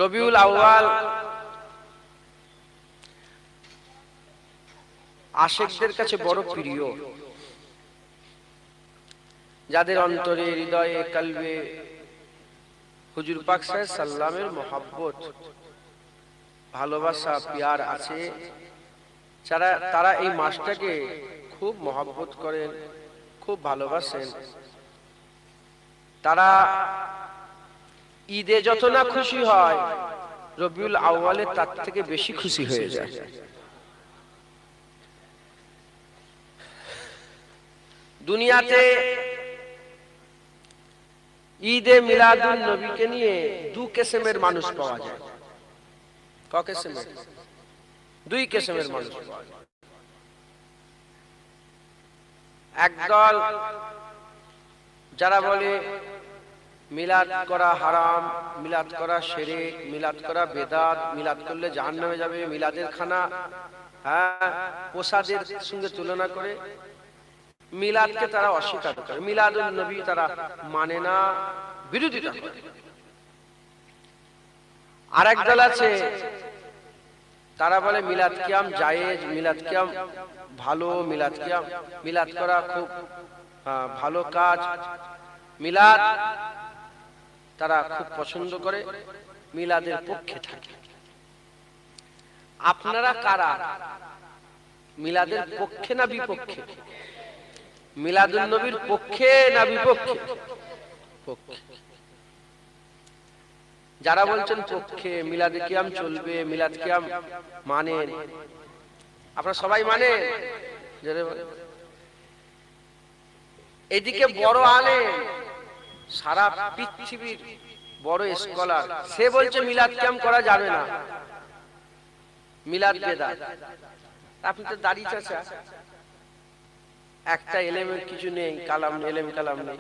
রবিউল আউয়াল আশিকদের কাছে বড় প্রিয়, যাদের অন্তরে, হৃদয়ে, কলবে হুজুর পাক সাল্লাল্লাহু আলাইহি সাল্লামের মহব্বত, ভালোবাসা, প্যার আছে, তারা এই মাসটাকে খুব মহব্বত করেন, খুব ভালোবাসেন। তারা ঈদে যত না খুশি হয়, রবিউল আউয়ালে তার থেকে বেশি খুশি হয়ে যায়। দুনিয়াতে ঈদে মিলাদুন নবীকে নিয়ে দু কিসমের মানুষ পাওয়া যায়। ক কিসমের? দুই কিসমের মানুষ পাওয়া যায়। একদল যারা বলে মিলাদ করা হারাম, মিলাদ করা শিরক, মিলাদ করা বেদাত, মিলাদ করলে জাহান্নামে যাবে, মিলাদের খানা প্রসাদের সঙ্গে তুলনা করে মিলাদকে তারা অস্বীকার করে, মিলাদুন নবী তারা মানে না, বিরোধিতা করে। আর এক দল আছে তারা বলে মিলাদ কিয়াম জায়েজ, মিলাদ কিয়াম ভালো, মিলাদ কিয়াম, মিলাদ করা খুব ভালো কাজ, মিলাদ তারা খুব পছন্দ করে, মিলাদের পক্ষে থাকে। আপনারা কারা? মিলাদের পক্ষে না বিপক্ষে? মিলাদুন নবীর পক্ষে না বিপক্ষে? পক্ষে। যারা বলছেন পক্ষে, মিলাদে কিয়াম চলবে, মিলাদ কিয়াম মানেন, আপনারা সবাই মানেন? এদিকে বড় আলেম, সারা পৃথিবীর বড় স্কলার, সে বলছে মিলাদ কিয়াম করা যাবে না, মিলাদ বেদাত। আপনি তো দাড়ি চাচা, একটা এলেমের কিছু নেই, কালাম এলেম কালাম নেই,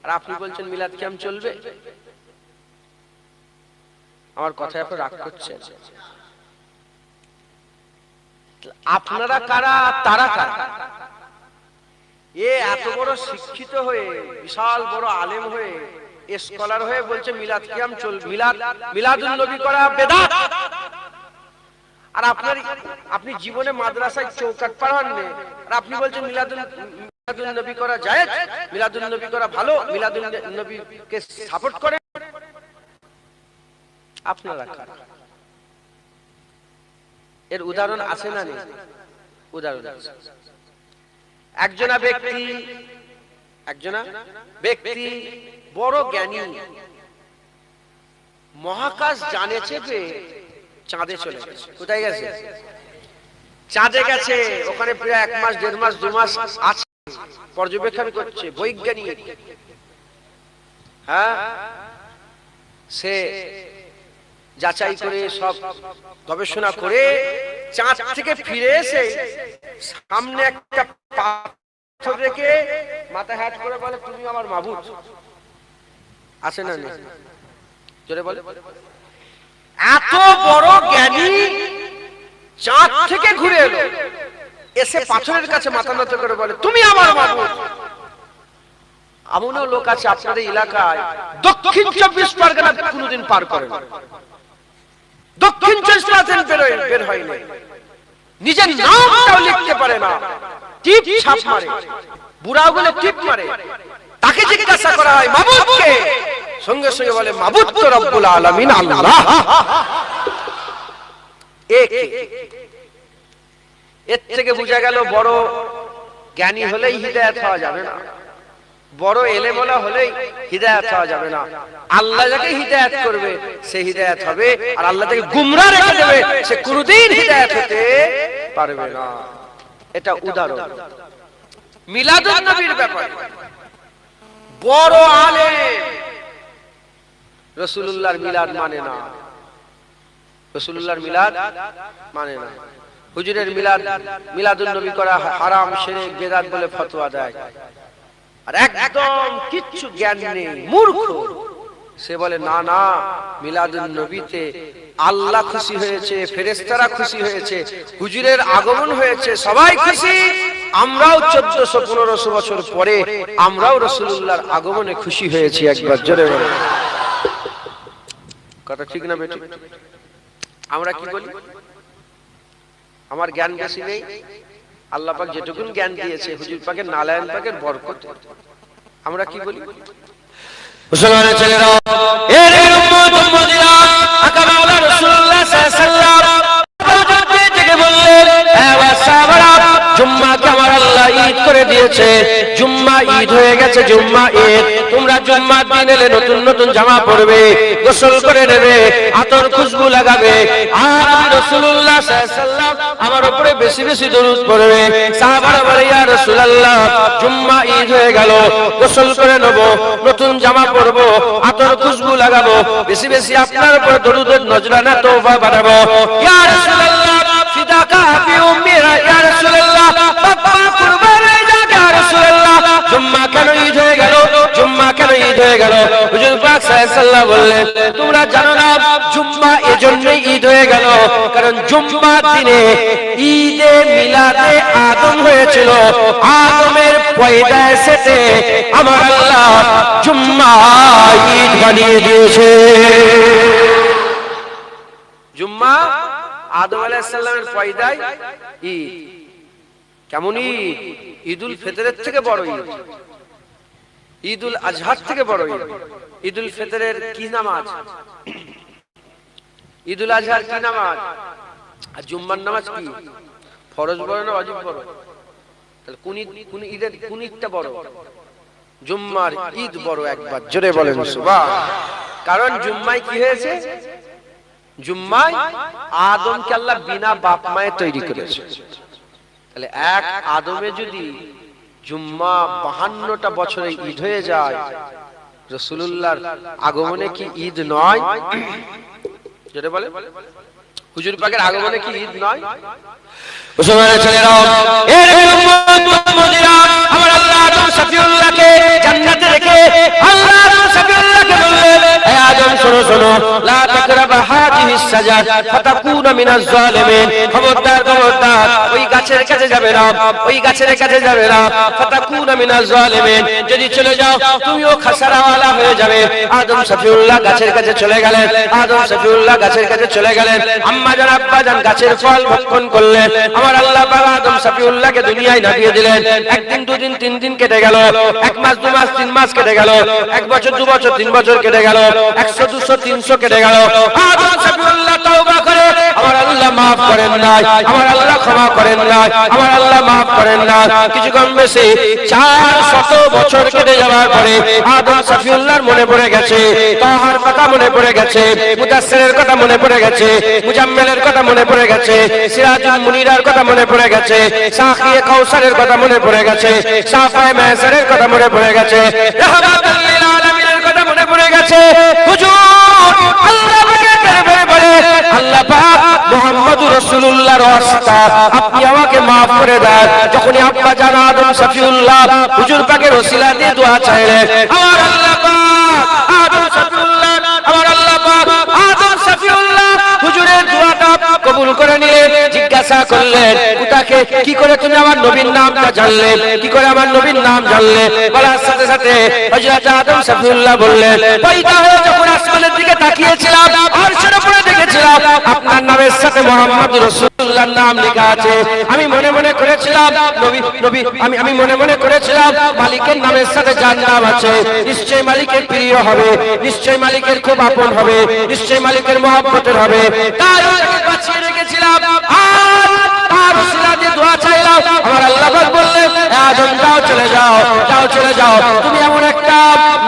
আর আপনি বলছেন মিলাদ কিয়াম চলবে? আমার কথায় আপনি রাগ করছেন। আপনারা কারা, তারা কারা? এত বড় শিক্ষিত হয়ে, বিশাল বড় আলেম হয়ে, স্কলার হয়ে বলছে মিলাদ কিয়াম চলবে, মিলাদুন নবী করা বেদাত। আর আপনি জীবনে মাদ্রাসায় চৌকাট পড়াননি, আর আপনি বলছেন মিলাদুন নবী করা জায়েজ, মিলাদুন নবী করা ভালো, মিলাদুন নবীকে সাপোর্ট করে। আপনারা কারা? এর উদাহরণ আছে না নেই? উদাহরণ আছে। একজনা ব্যক্তি বড় জ্ঞানী, মহাকাশ জানে চেপে চাঁদে চলে গেছে। কোথায় গেছে? চাঁদে গেছে। ওখানে প্রায় 1 মাস, 1.5 মাস, 2 মাস আছে, পর্যবেক্ষণ করছে বৈজ্ঞানিক। সে যাচাই করে, সব গবেষণা করে চাঁদ থেকে ফিরে এসে সামনে একটা পাথর রেখে মাথা হাত করে বলে, তুমি আমার মাবুদ। আছে না নেই? জোরে বলে। এত বড় জ্ঞানী চাঁদ থেকে ঘুরে এলো, এসে পাথরের কাছে মাথা নত করে বলে, তুমি আমার মাবুদ। এমনও লোক আছে আপনাদের এলাকায়, দক্ষিণ 24 পরগনা কোনোদিন পার করে না, দক্ষিণ 24 পরগনা বের হয় না, নিজের নামটাও লিখতে পারে না, টিপ ছাপ মারে, বুড়াগুলো টিপ মারে। তাকে জিজ্ঞাসা করা হয় মাবুদ কে, সঙ্গে সঙ্গে বলে মাবুদ তো রব্বুল আলামিন আল্লাহ। এর থেকে বোঝা গেল বড় জ্ঞানী হলেই হিদায়াত হওয়া যাবে না, বড় এলেমওয়ালা হলেই হিদায়াত হওয়া যাবে না। আল্লাহ যাকে হিদায়াত করবে সে হিদায়াত হবে, আর আল্লাহ যাকে গুমরাহ রেখে দেবে সে কোনোদিন হিদায়াত হতে পারবে না। এটা উদাহরণ মিলাদুন নবীর ব্যাপারে। বড় আলেম রাসূলুল্লাহর মিলাদ মানে না, রাসূলুল্লাহর মিলাদ মানে না, হুজুরের মিলাদুন নবী করা হারাম, শিরক, বেদাত বলে ফতোয়া দেয়। আর একদম কিচ্ছু জ্ঞান নেই, মূর্খ, সে বলে না না, মিলাদুন নবীতে আল্লাহ খুশি হয়েছে, ফেরেশতারা খুশি হয়েছে, হুজুরের আগমন হয়েছে, সবাই খুশি। আমরাও 1400-1500 বছর পরে আমরাও রাসূলুল্লাহর আগমনে খুশি হয়েছি। একবার জোরে বলেন। কথা ঠিক না বেঠিক? আমরা কি বলি? আমার জ্ঞান বেশি নেই, আল্লাহ পাক যেটুকুন জ্ঞান দিয়েছে হুজুর পাকের নালায়েন পাকের বরকত, আমরা কি বলি? মুসলমানের ছেলেরা, এর উম্মত উম্মতিরা, আকা মাওলা রাসূলুল্লাহ সাল্লাল্লাহু আলাইহি ওয়াসাল্লাম থেকে বললেন, হে সাহাবারা, জুম্মাকে আমার আল্লাহ ঈদ করে দিয়েছে, জুম্মা ঈদ হয়ে গেছে, জুম্মা ঈদ। তোমরা জুম্মার দিন এলে নতুন নতুন জামা পরবে, গোসল করে নেবে, আতর খুশবু লাগাবে, আর আমি রাসূলুল্লাহ সাল্লাল্লাহু আলাইহি ওয়াসাল্লাম আমার উপরে বেশি বেশি দরুদ পড়বে। সাহাবারা বলে, ইয়া রাসূলুল্লাহ, জুম্মা ঈদ হয়ে গেল, গোসল করে নেব, নতুন জামা পরবো, আতর খুশবু লাগাবো, বেশি বেশি আপনার উপর দরুদের নজরানা তওবা বাড়াবো। ইয়া রাসূলুল্লাহ, ফিদাকা ফি উম্মিরা, ইয়া রাসূলুল্লাহ, বাবা কুরবান হয়ে যাক, ইয়া রাসূলুল্লাহ, জুম্মা কেন ঈদ হয়ে গেল, জুম্মা কেন ঈদ হয়ে গেল? হুজুর পাক সাল্লাল্লাহু বললেন, তোমরা জানো না জুম্মা এজন্যই ঈদ হয়ে গেল কারণ জুম্মার দিনে ঈদে মিলাদে আদম হয়েছিল, আদমের পয়দায় সেটে আমার আল্লাহ জুম্মা ঈদ বানিয়ে দিয়েছে। জুম্মা আদম আলাইহিস সালামের পয়দায় ঈদ। কেমন ঈদ? ঈদুল ফিতরের থেকে বড় ঈদ, ঈদুল আজহার থেকে বড় ঈদ। ঈদুল ফিতরের কি নামাজ, ঈদুল আজহার কি নামাজ, আর জুম্মার নামাজ কি? ফরজ বড় না ওয়াজিব বড়? তাহলে কোন ঈদের কোন ঈদটা বড়? জুম্মার ঈদ বড়। একবার জোরে বলেন সুবহান। কারণ জুম্মায় কি হয়েছে? জুম্মায় আদমকে আল্লাহ বিনা বাপ মায়ে তৈরি করেছে। তাহলে এক আদমে যদি জুম্মা 52টা বছরে ঈদ হয়ে যায়, রাসূলুল্লাহর আগমনে কি ঈদ নয়? যেটা বলে হুজুর পাকের আগমনে কি ঈদ নয়? মুসলমানের ছেলেরা, এর উম্মত উম্মতিরা, আমার আল্লাহ আদম শফিউল্লাহকে জান্নাতে রেখে আল্লাহ আদম শফিউল্লাহকে বললেন, হে আদম শোনো শোনো, লা তাকরাবা হাযিহিস সাজারা ফাতাকুনা মিনাজ জালিমিন। খবরদার খবরদার, ওই গাছের কাছে যাবে না, ওই গাছের কাছে যাবে না, ফাতাকুনা মিনাজ জালিমিন। যদি চলে যাও তুমিও খাসারাওয়ালা হয়ে যাবে। আদম শফিউল্লাহ গাছের কাছে চলে গেলেন, আদম শফিউল্লাহ গাছের কাছে চলে গেলেন। আম্মা জান আব্বা জান গাছের ফল ভক্ষণ করলেন। আমার আল্লাহ পাক আদম শফিউল্লাহকে দুনিয়ায় নামিয়ে দিলেন। একদিন দুদিন তিন দিন কেটে গেল, এক মাস দু মাস তিন মাস কেটে গেল, এক বছর দু বছর তিন বছর কেটে গেল, 100 200 300 কেটে গেল। আদম শফিউল্লাহ তওবা করে আমার আল্লাহ maaf করেন নাই, আমার আল্লাহ ক্ষমা করেন নাই, আমার আল্লাহ maaf করেন না। কিছু কম বেশি 400 বছর কেটে যাওয়ার পরে আদম শফিউল্লাহর মনে পড়ে গেছে, তাহার কথা মনে পড়ে গেছে, মুদাসসিরের কথা মনে পড়ে গেছে, মুজাম্মিলের কথা মনে পড়ে গেছে, সিরাজুল মুনিরার কথা মনে পড়ে গেছে, সাখিয়ে কাউসারের কথা মনে পড়ে গেছে, সাফায়ে মাহসারের কথা মনে পড়ে গেছে, রাহমাতুল লিল আলামিনের কথা মনে পড়ে গেছে। হুজুর আল্লাহ পাকের দরবারে বলে, আল্লাহ পাক মুহাম্মদুর রাসূলুল্লাহর ওয়াস্তা আপনি আমাকে maaf করে দেন। যখনই আব্বা জান আদম শফিউল্লাহ হুজুর পাকের ওসিলা দিয়ে দোয়া চাইলেন, আমার আল্লাহ পাক আদম শফিউল্লাহ, আমার আল্লাহ পাক আদম শফিউল্লাহ হুজুরের দোয়াটা কবুল করে নিলেন। জিজ্ঞাসা করলেন, কোথাকে কি করে তুমি আমার নবীর নামটা জানলে, কি করে আমার নবীর নাম জানলে? বলার সাথে সাথে হযরত আদম শফিউল্লাহ বললেন, পয়দা হয়ে যখন আসমানের দিকে তাকিয়েছিলাম, আরশের উপরে দেখেছিলাম আপনার নামের সাথে মুহাম্মদ রাসূলুল্লাহর নাম লেখা আছে। আমি মনে মনে করেছিলাম নবী নবী আমি মনে মনে করেছিলাম মালিকের নামের সাথে যার নাম আছে নিশ্চয়ই মালিকের প্রিয় হবে, নিশ্চয়ই মালিকের খুব আপন হবে, নিশ্চয়ই মালিকের মহব্বতের হবে। তাই ওটাকে বাঁচিয়ে রেখেছিলাম, আর তার ওসিলা দিয়ে দোয়া চাইলাম। আমার আল্লাহ পাক বললেন, আদম যাও চলে যাও, যাও চলে যাও, তুমি এমন একটা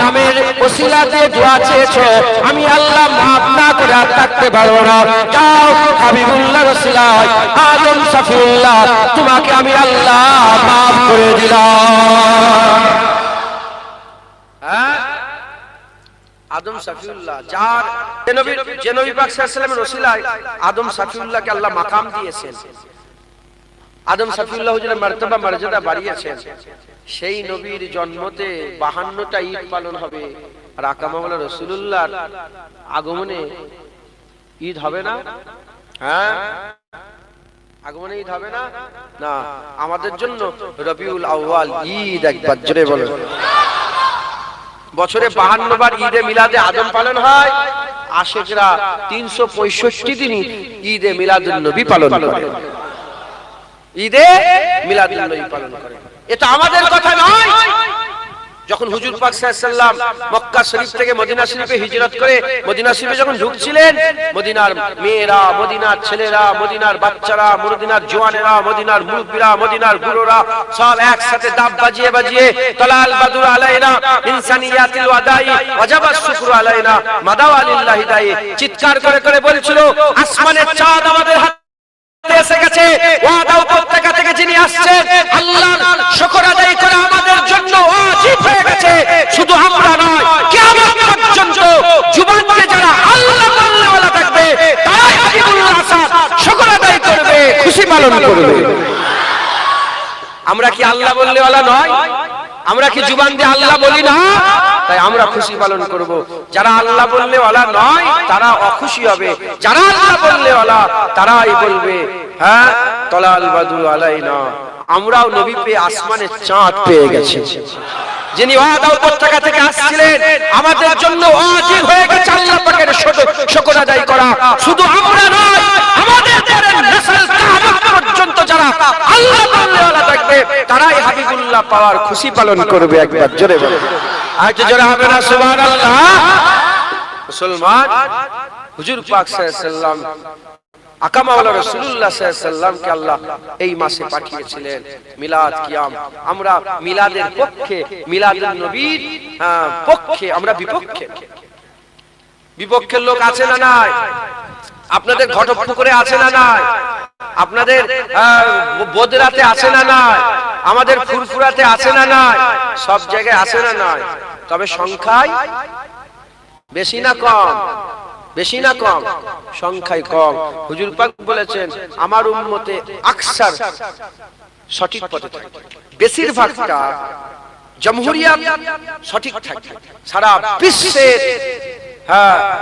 নামের ওসিলা দিয়ে দোয়া চেয়েছো আমি আল্লাহ maaf না করে আর থাকতে পারবো না। যাও হাবিবুল্লাহর ওসিলায় আদম শফিউল্লাহ তোমাকে আমি আল্লাহ maaf করে দিলাম। আদম শফিউল্লাহ যার যে নবী পাক সাল্লাল্লাহু আলাইহি ওয়াসাল্লামের ওসিলায় আদম শফিউল্লাহকে আল্লাহ মাকাম দিয়েছেন, আদম শফিউল্লাহ হুজুরের মর্তবা মর্যাদা বাড়িয়েছেন। সেই নবীর জন্মতে 52টা ঈদ পালন হবে, আর আকা মাওলা রাসূলুল্লাহর আগমনে ঈদ হবে না? হ্যাঁ, আগমনে ঈদ হবে না? না, আমাদের জন্য রবিউল আউয়াল ঈদ। একবার জোরে বলেন। বছরে 52 বার ঈদে মিলাদে আদম পালন হয়, আশিকরা 365 দিনই ঈদে মিলাদুন নবী পালন করে, ঈদে মিলাদুন নবী পালন করে। এটা আমাদের কথা নয়। যখন হুজুর পাক সাল্লাল্লাহু আলাইহি ওয়াসাল্লাম মক্কা শরীফ থেকে মদিনা শরীফে হিজরত করে মদিনা শরীফে যখন ঢুকছিলেন, মদিনার মেয়েরা, মদিনার ছেলেরা, মদিনার বাচ্চারা, মদিনার জওয়ানেরা, মদিনার মুরব্বিরা, মদিনার বুড়োরা সব একসাথে দাব বাজিয়ে বাজিয়ে তালাল বাদুর আলাইনা ইনসানিয়াতিল ওয়াদাই ওয়াজাবাস শুকরু আলাইনা মাদাওয়া লিল্লাহি দাই চিৎকার করে করে বলছিল, আসমানের চাঁদ আমাদের এসে গেছে, ওয়াদা উপত্যকা থেকে যিনি আসছেন আল্লাহর শুকর আদায় করা আমাদের জন্য ওয়াজিব হয়ে গেছে। শুধু আমরা নয়, কিয়ামত পর্যন্ত জুবানকে যারা আল্লাহ বললে ওয়ালা থাকবে তারাই হাবিবুল্লাহ আসাদ শুকর আদায় করবে, খুশি পালন করবে। আমরা কি আল্লাহ বললে ওয়ালা নয়? আমরা কি জুবান দিয়ে আল্লাহ বলি না? তাই আমরা খুশি পালন করব। যারা আল্লাহ বললে ওয়ালা নয় তারা অখুশি হবে, যারা আল্লাহ বললে ওয়ালা তারাই বলবে হ্যাঁ তালাল বাদুর আলাইনা, আমরাও নবী পেয়ে আসমানের চাঁদ পেয়ে গেছি। যিনি ওয়াদা উপত্যকা থেকে আসছিলেন আমাদের জন্য ওয়াজিব হয়ে গেছে আল্লাহ পাকের শুকর আদায় করা। শুধু আমরা নয়, আমাদের পরের নসল কিয়ামত পর্যন্ত যারা আল্লাহ বললে ওয়ালা থাকবে তারাই হাবিবুল্লাহ পাওয়ার খুশি পালন করবে। একবার জোরে বলে আজ জোরে হবে না সুবহানাল্লাহ। মুসলমান, হুজুর পাক সাল্লাল্লাহু আলাইহি ওয়াসাল্লাম আকামাওয়ালা রাসূলুল্লাহ সাল্লাল্লাহু আলাইহি ওয়াসাল্লামকে আল্লাহ এই মাসে পাঠিয়েছিলেন মিলাদ কিয়াম। আমরা মিলাদের পক্ষে, মিলাদুন নবীর পক্ষে, আমরা বিপক্ষে। বিপক্ষের লোক আছে না নাই? আপনাদের ঘটকপুকুরে আছে না নাই? আপনাদের বদরাতে আছে না নাই? আমাদের ফুরফুরাতে আছে না নাই? সব জায়গায় আছে না নাই? তবে সংখ্যায় বেশি না কম? বেশি না কম? সংখ্যায় কম। হুজুর পাক বলেছেন আমার উম্মতে আকসার সঠিক পথে থাকে, বেশিরভাগটা জমহুরিয়াত সঠিক থাকে। সারা বিশ্বের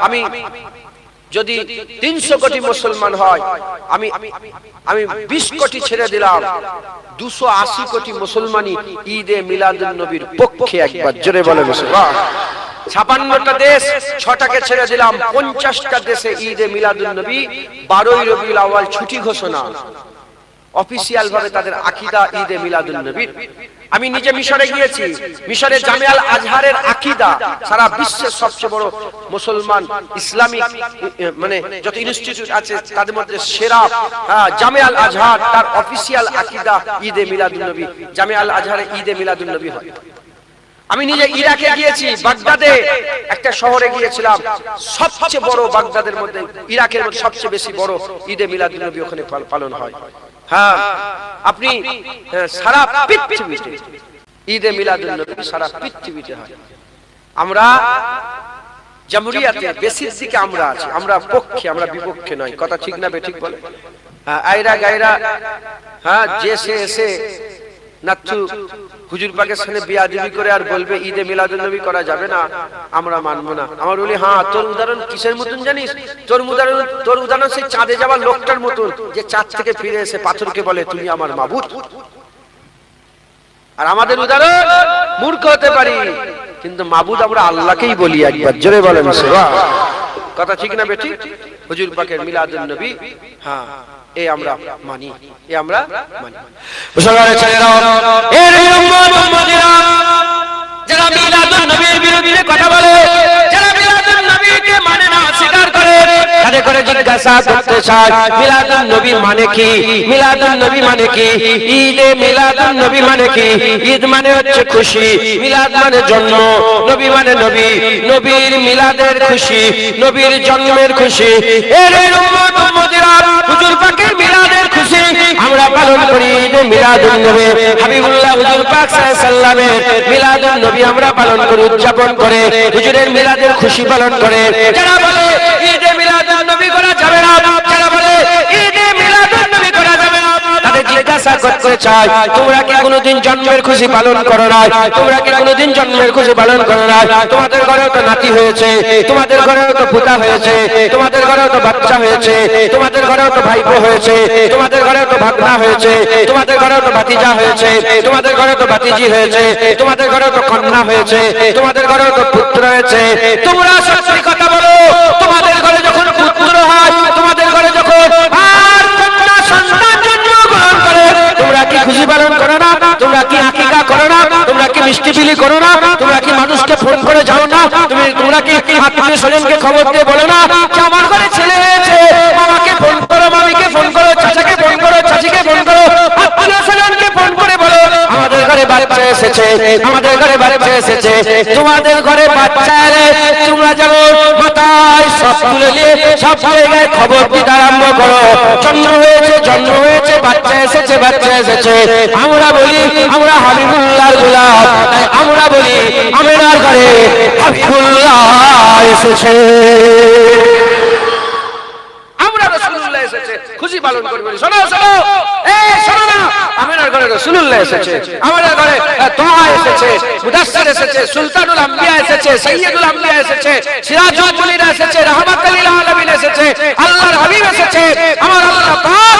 আমি যদি 300 কোটি মুসলমান হয়, আমি 20 কোটি ছেড়ে দিলাম, 280 কোটি মুসলমানই ঈদে মিলাদুন নবীর পক্ষে। একবার জোরে বলেন সুবহানাল্লাহ। 56টা দেশ, 6টাকে ছেড়ে দিলাম, 50টা দেশে ঈদে মিলাদুন নবী 12ই রবিউল আউয়াল ছুটি ঘোষণা, অফিশিয়াল ভাবে তাদের আকীদা ঈদে মিলাদুন নবীর। আমি নিজে মিশরে গিয়েছি, মিশরে জামিয়াল আজহারের আকীদা সারা বিশ্বের সবচেয়ে বড় মুসলমান ইসলামিক মানে যত ইনস্টিটিউট আছে তাদের মধ্যে সেরা জামিয়াল আজহার, তার অফিশিয়াল আকীদা ঈদে মিলাদুন নবী। জামিয়াল আজহারে ঈদে মিলাদুন নবী হয়। আমি নিজে ইরাকে গিয়েছি, বাগদাদে একটা শহরে গিয়েছিলাম, সবচেয়ে বড় বাগদাদের মধ্যে, ইরাকের মধ্যে সবচেয়ে বেশি বড় ঈদে মিলাদুন নবী ওখানে পালন হয়। হ্যাঁ, আপনি সারা পৃথিবীতে ঈদে মিলাদুন নবী সারা পৃথিবীতে হয়। আমরা জামহুরিয়াতে বেশির দিকে আমরা আছি, আমরা পক্ষে, আমরা বিপক্ষে নয়। কথা ঠিক না বেঠিক বলে? আইরা গায়রা যে সে এসে নাচ্ছু হুজুর পাকের সামনে বিয়াদবি করে আর বলবে ঈদে মিলাদুন নবী করা যাবে না, আমরা মানবো না। আমার বলি তোর উদাহরণ কিসের মতন জানিস? তোর উদাহরণ সেই চাঁদে যাওয়ার লোকটার মতন, যে চাঁদ থেকে ফিরে এসে পাথরকে বলে তুমি আমার মাবুদ। আর আমাদের উদাহরণ মূর্খ হতে পারি, কিন্তু মাবুদ আমরা আল্লাহকেই বলি। একবার জোরে বলেন সুবহানাল্লাহ। কথা ঠিক না বেঠিক? হুজুর পাকের মিলাদুন নবী এ আমরা মানি, এ আমরা মানি। মুসলমানের ছেলেরাও, এর উম্মত উম্মতিরা যারা মিলাদুন নবীর বিরুদ্ধে কথা বলে, যারা মিলাদুন নবীকে মানে না, স্বীকার করে, তাদের করে জিজ্ঞাসা করতে চায় মিলাদুন নবী মানে কি? মিলাদুন নবী মানে কি? ঈদে মিলাদুন নবী মানে কি? ঈদ মানে হচ্ছে খুশি, মিলাদ মানে জন্ম, নবী মানে নবী, নবীর মিলাদের খুশি, নবীর জন্মের খুশি। এর উম্মত উম্মতিরা হুজুর পাকের মিলাদের খুশি আমরা পালন করি। ঈদে মিলাদুন নবী হাবিবুল্লাহ হুজুর পাক সাল্লাল্লাহু আলাইহি ওয়াসাল্লামের মিলাদুন নবী আমরা পালন করি, উদযাপন করে, হুজুরের মিলাদের খুশি পালন করে। যারা বলে ঈদে মিলাদুন নবী করা যাবে না, যারা বলে ঈদে মিলাদুন নবী করা যাবে না, তাদের জিজ্ঞাসা করতে চাই তোমরা কি কোনোদিন জন্মের খুশি পালন করো না? তোমরা কি কোনোদিন জন্মের খুশি পালন করো না? তোমাদের ঘরেও তো নাতি হয়েছে, তোমাদের ঘরেও তো পুতা হয়েছে, তোমাদের ঘরেও তো বাচ্চা হয়েছে, তোমাদের ঘরেও তো ভাইপো হয়েছে, তোমাদের ঘরেও তো ভাগনা হয়েছে, তোমাদের ঘরেও তো ভাতিজা হয়েছে, তোমাদের ঘরেও তো ভাতিজি হয়েছে, তোমাদের ঘরেও তো কন্যা হয়েছে, তোমাদের ঘরেও তো পুত্র হয়েছে। তোমরা সত্যি কথা বলো, তোমাদের চিলিপিলি করো না? তোমরা কি মানুষকে ফোন করে যাও না? তোমরা কি আত্মীয় স্বজনকে খবর দিয়ে বলো না যে আমার ঘরে ছেলে হয়েছে, মামাকে ফোন করো, মামিকে ফোন করো, চাচাকে ফোন করো, চাচিকে ফোন করো, আত্মীয় স্বজনকে ফোন করে বলো আমাদের ঘরে বাচ্চা এসেছে, আমাদের ঘরে বাচ্চা এসেছে। তোমাদের ঘরে বাচ্চা এলে তোমরা যেমন মাথায় সব তুলে নিয়ে সব জায়গায় খবর দিতে আরম্ভ করো, জন্ম হয়েছে, জন্ম হয়েছে, বাচ্চা এসেছে, বাচ্চা এসেছে। আমরা বলি আমরা হাবিবুল্লাহর গোলাম, তাই আমরা বলি আমিনার ঘরে হাবিবুল্লাহ এসেছে, আমরা রাসূলুল্লাহ এসেছে খুশি পালন করব। শোনো শোনো, এই শোনো না, আমিনার ঘরে রাসূলুল্লাহ এসেছে, আমাদের ঘরে তোহা এসেছে, মুদাসসির এসেছে, সুলতানুল আম্বিয়া এসেছে, সাইয়্যিদুল আম্বিয়া এসেছে, সিরাজুল মুনিরা এসেছে, রাহমাতুল লিল আলামিন এসেছে, আল্লাহর হাবিব এসেছে। আমার আল্লাহ পাক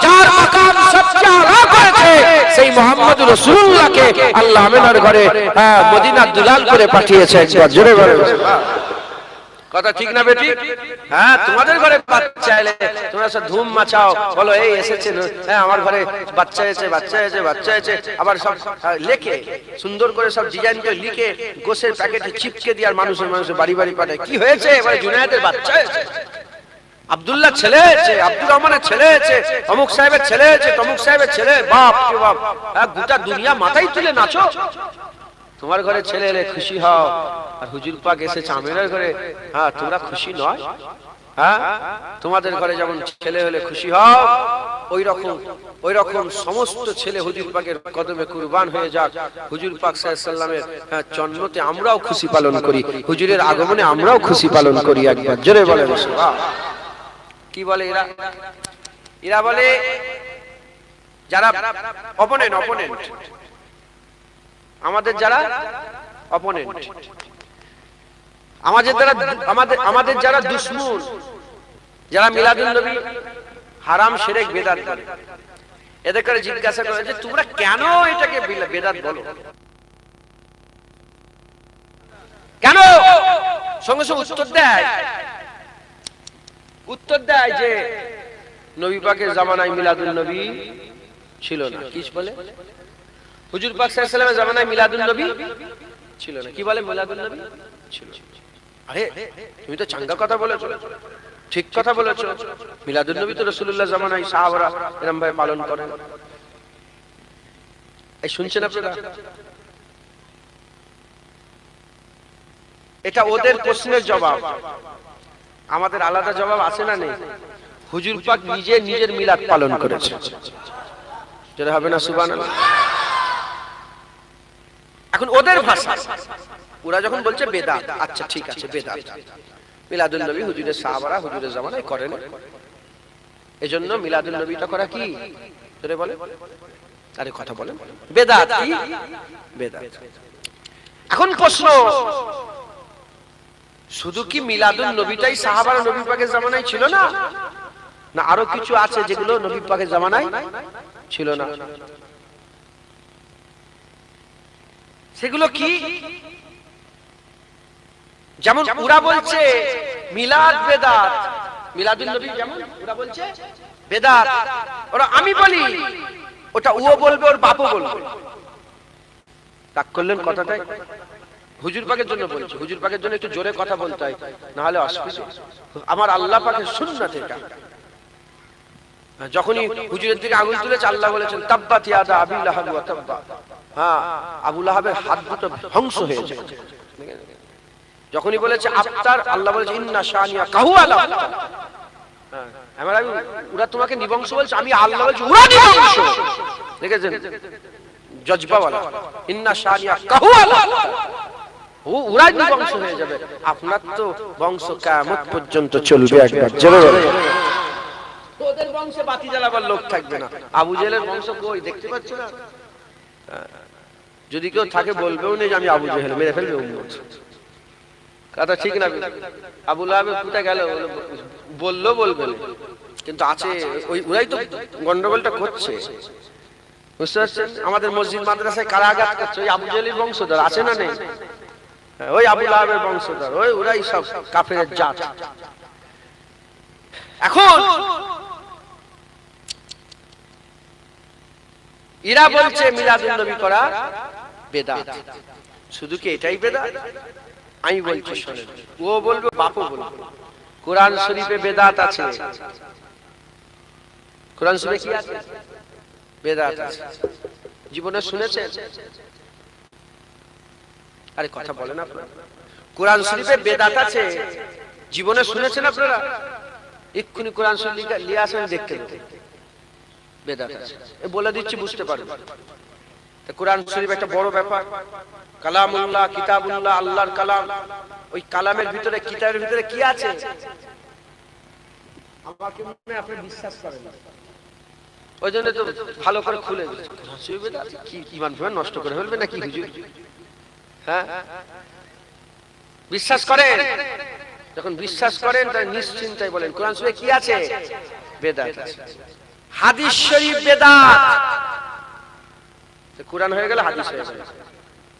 যার মাকাম সবচেয়ে আলা করেছে সেই মুহাম্মদুর রাসূলুল্লাহকে আল্লাহ আমিনার ঘরে মদিনার দুলাল করে পাঠিয়েছে। একবার জোরে বলো কথা ঠিক না বেটি? হ্যাঁ, তোমাদের ঘরে বাচ্চা এলে তোমরা সব ধুম মাচাও, বলো এই এসেছে, হ্যাঁ আমার ঘরে বাচ্চা এসেছে, বাচ্চা এসেছে, বাচ্চা এসেছে, আবার সব লেখে সুন্দর করে সব ডিজাইন করে লিখে গোশের প্যাকেটে চিপকে দিয়ে আর মানুষের বাড়ি বাড়ি পাঠায়। কি হয়েছে? এবারে জুনায়েদের বাচ্চা এসেছে, আব্দুল্লাহ ছেলে হয়েছে, আব্দুর রহমানের ছেলে হয়েছে, অমুক সাহেবের ছেলে হয়েছে, তমুক সাহেবের ছেলে। বাপ রে বাপ, গোটা দুনিয়া মাথায় তুলে নাচো। তোমার ঘরে ছেলে এলে খুশি হও, আর হুজুর পাক এসেছে আমিনার ঘরে, হ্যাঁ তোমরা খুশি নয়? হ্যাঁ, তোমাদের ঘরে যেমন ছেলে হলে খুশি হও, ওই রকম সমস্ত ছেলে হুজুর পাকের কদমে কুরবান হয়ে যাক। হুজুর পাক সাল্লাল্লাহু আলাইহি ওয়াসাল্লামের জন্মতে আমরাও খুশি পালন করি, হুজুরের আগমনে আমরাও খুশি পালন করি। একবার জোরে বলেন সুবহান। কি বলে এরা? এরা বলে যারা অপোনেন্ট, আমাদের যারা অপোনেন্ট, আমাদের যারা দুশমন, যারা মিলাদুন নবী হারাম শিরক বেদাত করে, এদের করে জিজ্ঞাসা করে যে তোমরা কেন এটাকে বেদাত বলো, কেন? সঙ্গে সঙ্গে উত্তর দেয় যে নবী পাকের জামানায় মিলাদুন নবী ছিল না। কি বলে? হুজুর পাক সাল্লাল্লাহু আলাইহি ওয়াসাল্লামের জামানায় মিলাদুন নবী ছিল না। কি বলে? মিলাদুন নবী ছিল। আরে তুমি তো চাঙ্গা কথা বলেছো, ঠিক কথা বলেছো। মিলাদুন নবী তো রাসূলুল্লাহ জামানায় সাহাবারা এরকম ভাবে পালন করেন। এই শুনছেন আপনারা? এটা ওদের প্রশ্নের জবাব। আমাদের আলাদা জবাব আছে না নেই? হুজুর পাক নিজের মিলাদ পালন করেছে। যেটা হবে না সুবহানাল্লাহ। এখন ওদের ভাষা, ওরা যখন বলছে বেদাত, আচ্ছা ঠিক আছে বেদাত, মিলাদুন নবী হুজুরের সাহাবারা হুজুরের জামানায় করেন, এজন্য মিলাদুন নবীটা করা কি তোরে বলে? আরে কথা বলেন, বেদাত কি? বেদাত। এখন প্রশ্ন, শুধু কি মিলাদুন নবীটাই সাহাবারা নবী পাকের জামানায় ছিল না, না আরো কিছু আছে যেগুলো নবী পাকের জামানায় ছিল না? সেগুলো কি? যেমন ওরা বলছে মিলাদ বেদাত, মিলাদুন নবী যেমন ওরা বলছে বেদাত, ওরা আমি বলি ওটা ও বলবে, ওর বাপও বলবে। রাগ করলেন কথাটাই? হুজুর পাকের জন্য বলছি, হুজুর পাকের জন্য একটু জোরে কথা বলতে হয়, না হলে অসুবিধা। আমার আল্লাহ পাকের সুন্নাত এটা। যখনই হুজুরের দিকে আঙুল তুলেছে আল্লাহ বলেছেন তাব্বাত ইয়াদা আবি লাহাব ওয়া তাব্বা। হ্যাঁ, আবু লাহাবের হাত দুটো ধ্বংস হয়েছে। যখনই বলেছে আফতার, আল্লাহ বলেছে ইন্না শানিয়া কাহু আলা। হ্যাঁ, আমরা ওরা তোমাকে নিবংশ বলছে, আমি আল্লাহ বলছি ওরা নিবংশ। দেখেছেন জজবাওয়ালা, ইন্না শানিয়া কাহু আলা, ওরা নিবংশ হয়ে যাবে। আপনার তো বংশ কিয়ামত পর্যন্ত চলবে। একবার জোরে বলেন। ওদের বংশে বাতি জ্বালাবার লোক থাকবে না। আবু জেহেলের বংশ কই দেখতে পাচ্ছ না? যদি কেউ থাকে বলবেও না যে আমি আবু জেহেল, মেরে ফেলবে উম্মত। কথা ঠিক না? আবু লাহাব কোথায় গেল বললো বলবে, কিন্তু আছে ওরাই তো গন্ডগোলটা করছে, বুঝতে পারছেন? আমাদের মসজিদ মাদ্রাসায় কারা আঘাত করছে? ওই আবু জেহেলের বংশধর আছে না নেই? ওই আবু লাহাবের বংশধর, ওরাই সব কাফেরের জাত। এখন এরা বলছে মিলাদুন নবী করা বেদাত। শুধু কি এটাই বেদাত? আমি বলছি শোনেন, ও বলবে বাপও বলবে, কোরআন শরীফে বেদাত আছে। কোরআন শরীফে কি আছে? বেদাত আছে। জীবনে শুনেছেন? আরে কথা বলেন আপনারা। কোরআন শরীফে বেদাত আছে, জীবনে শুনেছেন আপনারা? এক্ষুনি কোরআন শরীফ নিয়ে আসেন, দেখতে দেবেন বেদাত আছে। বলে দিচ্ছি, বুঝতে পারবেন। কোরআন শরীফ একটা বড় ব্যাপার, কালামুল্লাহ, কিতাবুল্লাহ, আল্লাহর কালাম। ওই কালামের ভিতরে, কিতাবের ভিতরে কি আছে আমাকে মনে হয় আপনি বিশ্বাস করেন না, ওই জন্য তো ভালো করে খুলে কি ইমান নষ্ট করে ফেলবে নাকি হুজুর? হ্যাঁ, বিশ্বাস করেন? যখন বিশ্বাস করেন তাই নিশ্চিন্তায় বলেন কোরআন শরীফে কি আছে? বেদাত আছে। হাদিস শরীফ বেদাত। কোরআন হয়ে গেল, হাদিস হয়ে গেল।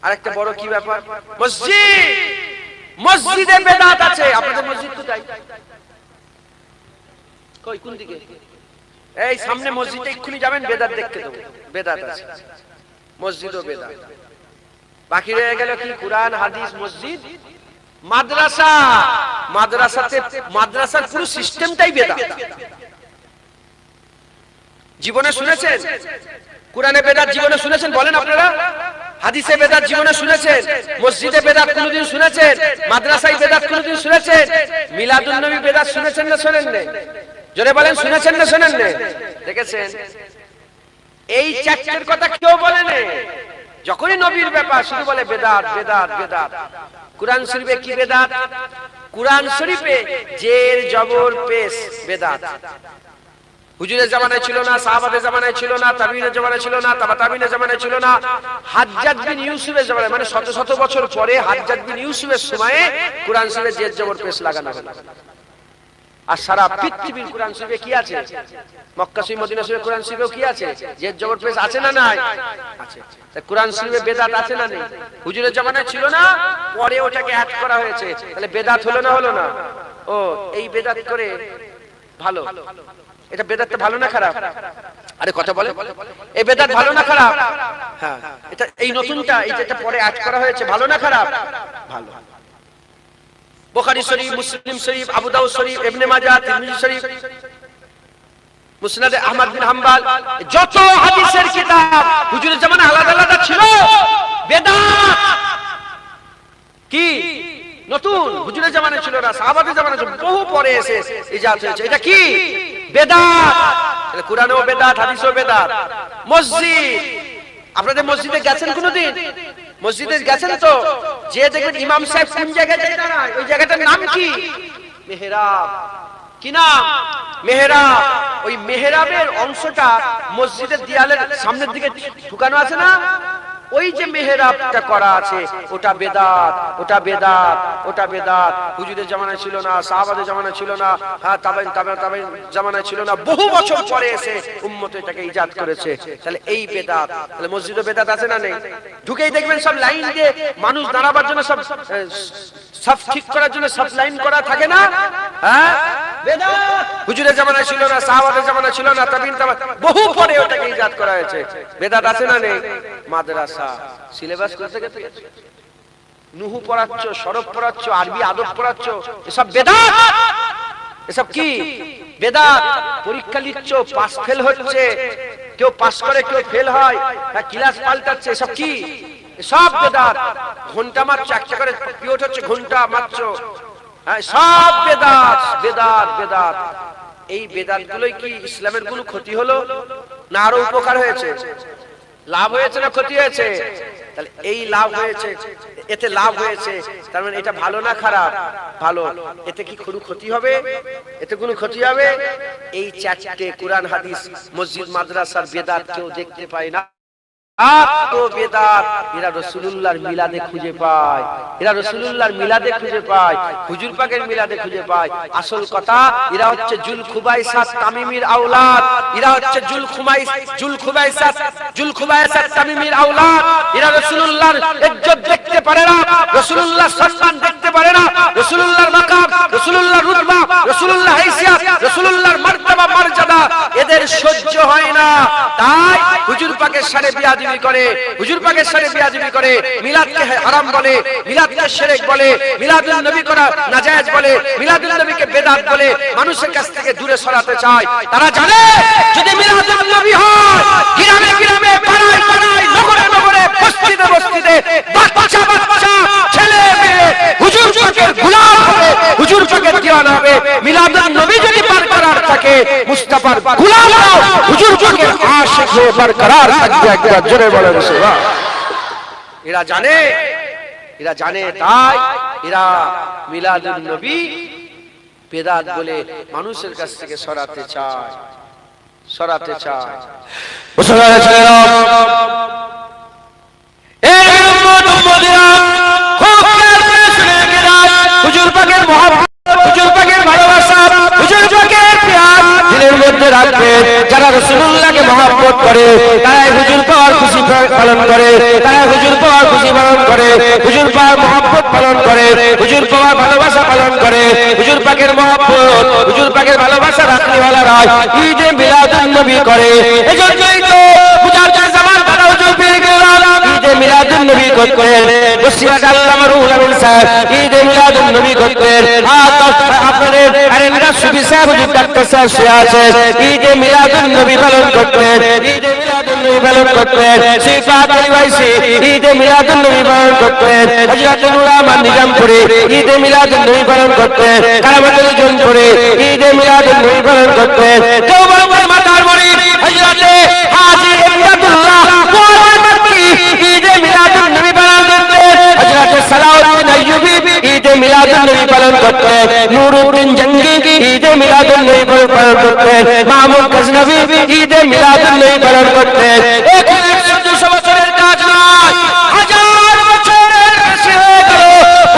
আরেকটা বড় কি ব্যাপার, মসজিদ। মসজিদে বেদাত আছে। আপনাদের মসজিদ কোথায়? কই, কোন দিকে? এই সামনে মসজিদে এক্ষুনি যাবেন, বেদাত দেখতে দেবো। বেদাত আছে, মসজিদও বেদাত। বাকি রয়ে গেল কি? কোরআন, হাদিস, মসজিদ, মাদ্রাসা। মাদ্রাসাতে, মাদ্রাসার পুরো সিস্টেমটাই বেদাত। জীবনে শুনেছেন? কোরআনে বেদাত জীবনে শুনেছেন? বলেন আপনারা। হাদিসে বেদাত জীবনে শুনেছেন? মসজিদে বেদাত কোনদিন শুনেছেন? মাদ্রাসায় বেদাত কোনদিন শুনেছেন? মিলাদুন নবী বেদাত শুনেছেন না শোনেন না? জোরে বলেন, শুনেছেন না শোনেন না? দেখেছেন? এই চারটের কথা কেউ বলে না। যখনই নবীর ব্যাপার শুধু বলে বেদাত, বেদাত, বেদাত। কোরআন শরীফে কি বেদাত? কোরআন শরীফে জের, জবর, পেশ বেদাত। হুজুরের জামানায় ছিল না, সাহাবাদের জামানায় ছিল না, তাবিঈনের জামানায় ছিল না, তাবা তাবিঈনের জামানায় ছিল না। হাজ্জাজ বিন ইউসুফের জামানায়, মানে শত শত বছর পরে হাজ্জাজ বিন ইউসুফের সময়ে কোরআন শরীফে জের, জবর, পেশ লাগানো হলো। আর সারা পৃথিবীর কোরআন শরীফে কি আছে? মক্কা শরীফ, মদিনা শরীফ কোরআন শরীফেও কি আছে? জের, জবর, পেশ আছে না নাই? আছে। তা কোরআন শরীফে বেদাত আছে না নেই? হুজুরের জামানায় ছিল না, পরে ওটাকে অ্যাড করা হয়েছে। তাহলে বেদাত হলো না, হলো না? ও, এই বেদাত করে ভালো। এটা বেদাতটা ভালো না খারাপ? আরে কথা বলে, এই বেদাত ভালো না খারাপ? হ্যাঁ, এটা এই নতুনটা, এই যেটা পরে অ্যাড করা হয়েছে, ভালো না খারাপ? ভালো। বুখারী শরীফ, মুসলিম শরীফ, আবু দাউদ শরীফ, ইবনে মাজাহ, তিরমিজি শরীফ, মুসনাদে আহমদ বিন হাম্বল, যত হাদিসের কিতাব হুজুরের জামানায় আলাদা আলাদা ছিল। বেদাত কি নতুন? হুজুরের জামানায় ছিল না, সাহাবাদের জামানায় ছিল, বহু পরে এসে ইজাদ হয়েছে। এটা কি? বেদাত। কোরআনও বেদাত, হাদিসও বেদাত। মসজিদ, আপনাদের মসজিদে গেছেন কোনদিন? মসজিদে গেছেন তো? যে দেখবেন ইমাম সাহেব কোন জায়গায় দাঁড়ায়, ওই জায়গাটার নাম কি? মেহরাব। কি নাম? মেহরাব। ওই মেহরাবের অংশটা মসজিদের দেয়ালের সামনের দিকে ঢুকানো আছে না? ওই যে মেহরাবটা করা আছে, ওটা বেদাত, ওটা বেদাত, ওটা বেদাত। হুজুরের জামানায় ছিল না, সাহাবাদের জামানায় ছিল না, হ্যাঁ তাবেঈন জামানায় ছিল না, বহু বছর পরে এসে উম্মত এটাকে ইজাদ করেছে। তাহলে এই বেদাত। তাহলে মসজিদে বেদাত আছে না নেই? ঢুকেই দেখবেন সব লাইন দিয়ে মানুষ দাঁড়াবার জন্য, সব ঠিক করার জন্য সব লাইন করা থাকে না? হ্যাঁ, বেদাত। হুজুরের জামানায় ছিল না, সাহাবাদের জামানায় ছিল না, তাবেঈন বহু পরে ওটাকে ইজাদ করা হয়েছে। বেদাত আছে না নেই? মাদ্রাসা সিলেবাস করতে গেছে, নুহু পড়াচ্ছ, সরফ পড়াচ্ছ, আরবি আদব পড়াচ্ছ, এসব বেদাত। এসব কি? বেদাত। পরীক্ষা লিখছ, পাস ফেল হচ্ছে, কেউ পাস করে কেউ ফেল হয়, ক্লাস পাল্টাচ্ছে, এসব কি? সব বেদাত। ঘন্টা মারছ, একটা করে পিরিয়ড হচ্ছে, ঘন্টা মারছ, সব বেদাত, বেদাত, বেদাত। এই বেদাত গুলোই কি ইসলামের কোনো ক্ষতি হলো না আরো উপকার হয়েছে? লাভ হয়েছে না ক্ষতি হয়েছে? তাহলে এই লাভ হয়েছে, এতে লাভ হয়েছে, তার মানে এটা ভালো না খারাপ? ভালো। এতে কি কোনো ক্ষতি হবে? এতে কোনো ক্ষতি হবে? এই চারটে কোরআন, হাদিস, মসজিদ, মাদ্রাসার বেদাত কেউ দেখতে পায় না। এরা রাসূলুল্লাহর মিলাদে খুঁজে পায়, এরা রাসূলুল্লাহর মিলাদে খুঁজে পায়, হুজুর পাকের মিলাদে খুঁজে পায়। আসল কথা, এরা হচ্ছে জুলখুবাইসাত তামিমির আওলাদ, এরা হচ্ছে জুলখুবাইসাত তামিমির আওলাদ। এরা রাসূলুল্লাহর ইজ্জত দেখতে পারে না, রাসূলুল্লাহর সম্মান দেখতে করতে পারে না রাসূলুল্লাহর মাকাম, রাসূলুল্লাহর রুতবা, রাসূলুল্লাহর হাইসিয়াত, রাসূলুল্লাহর মারতাবা মর্যাদা এদের সহ্য হয় না। তাই হুজুর পাকের সাথে বিয়াদবি করে, হুজুর পাকের সাথে বিয়াদবি করে, মিলাদকে হারাম বলে, মিলাদকে শিরক বলে, মিলাদুন নবী করা নাজায়েজ বলে, মিলাদুন নবীকে বেদাত বলে, মানুষের কাছ থেকে দূরে সরাতে চায়। তারা জানে যদি মিলাদুন নবী হয় গ্রামে গ্রামে পাড়ায় পাড়ায় নগরে নগরে বস্তিতে বস্তিতে বাচ্চা বাচ্চা ছেলে মেয়ে হুজুর পাকের গোলাম হবে, হুজুর পাকের দিওয়ানা হবে। মিলাদুন নবী যদি বরকরার থাকে মুস্তাফার গোলাম হও, হুজুর পাকের আশিক হয়ে বরকরার থাকবে। একবার জোরে বলেন সুবহান। এরা জানে, এরা জানে, তাই এরা মিলাদুন নবী বেদাত বলে মানুষের কাছ থেকে সরাতে চায়, সরাতে চায়। মুসলমানের ছেলেরা, এই উম্মত উম্মতিরা খুব খেয়াল করে শুনে গেলাম, হুজুর পাকের মহব্বত, হুজুর পাকের ভালোবাসা, হুজুর পাকের প্যার দিলের মধ্যে রাখবে। যারা রাসূলুল্লাহকে মহব্বত করে তারাই হুজুর পাওয়ার খুশি পালন করে, তারাই হুজুর পাওয়ার খুশি পালন করে, হুজুর পাওয়ার মহব্বত পালন করে, হুজুর পাওয়ার ভালোবাসা পালন করে। হুজুর পাকের মহব্বত, হুজুর পাকের ভালোবাসা রাখনেওয়ালারা ঈদে মিলাদুন নবী করে। এজন্যই তো পূজার জামান তারা হুজুর পেয়ে গেল ঈদে মিলাদুন নবী করতেন। বসিরাট আল্লামা রুহুল আমিন সাহেব ঈদে মিলাদুন নবী করতেন। আপনাদের আরেকটা সুফি সাহেব হুজুর ডাক্তার সাহেব সে আছে ঈদে মিলাদুন নবী পালন করতেন, ঈদে মিলাদুন নবী পালন করতেন। সিফাত আলিওয়াইসি ঈদে মিলাদুন নবী পালন করতেন। হযরত নুর রহমান নিজামপুরে ঈদে মিলাদুন নবী পালন করতেন। কারামাতুল জনপুরে ঈদে মিলাদুন নবী পালন করতেন। দেওবন্দের মাতার মুরিদ হযরত হাজী ইমদাদুল্লাহ ওয়ারমাতি ঈদে মিলাদুন নবী পালন করতেন। হযরত সালাউদ্দিন আইয়ুবী ঈদে মিলাদুন নবী পালন করতেন। নুরউদ্দিন জঙ্গি ঈদে মিলাদুন নবী পালন করতেন। মাহমুদ গজনবী ঈদে মিলাদুন নবী পালন করতেন। 100 বছরের কাজ নয়, হাজার বছরের বেশি হয়ে গেল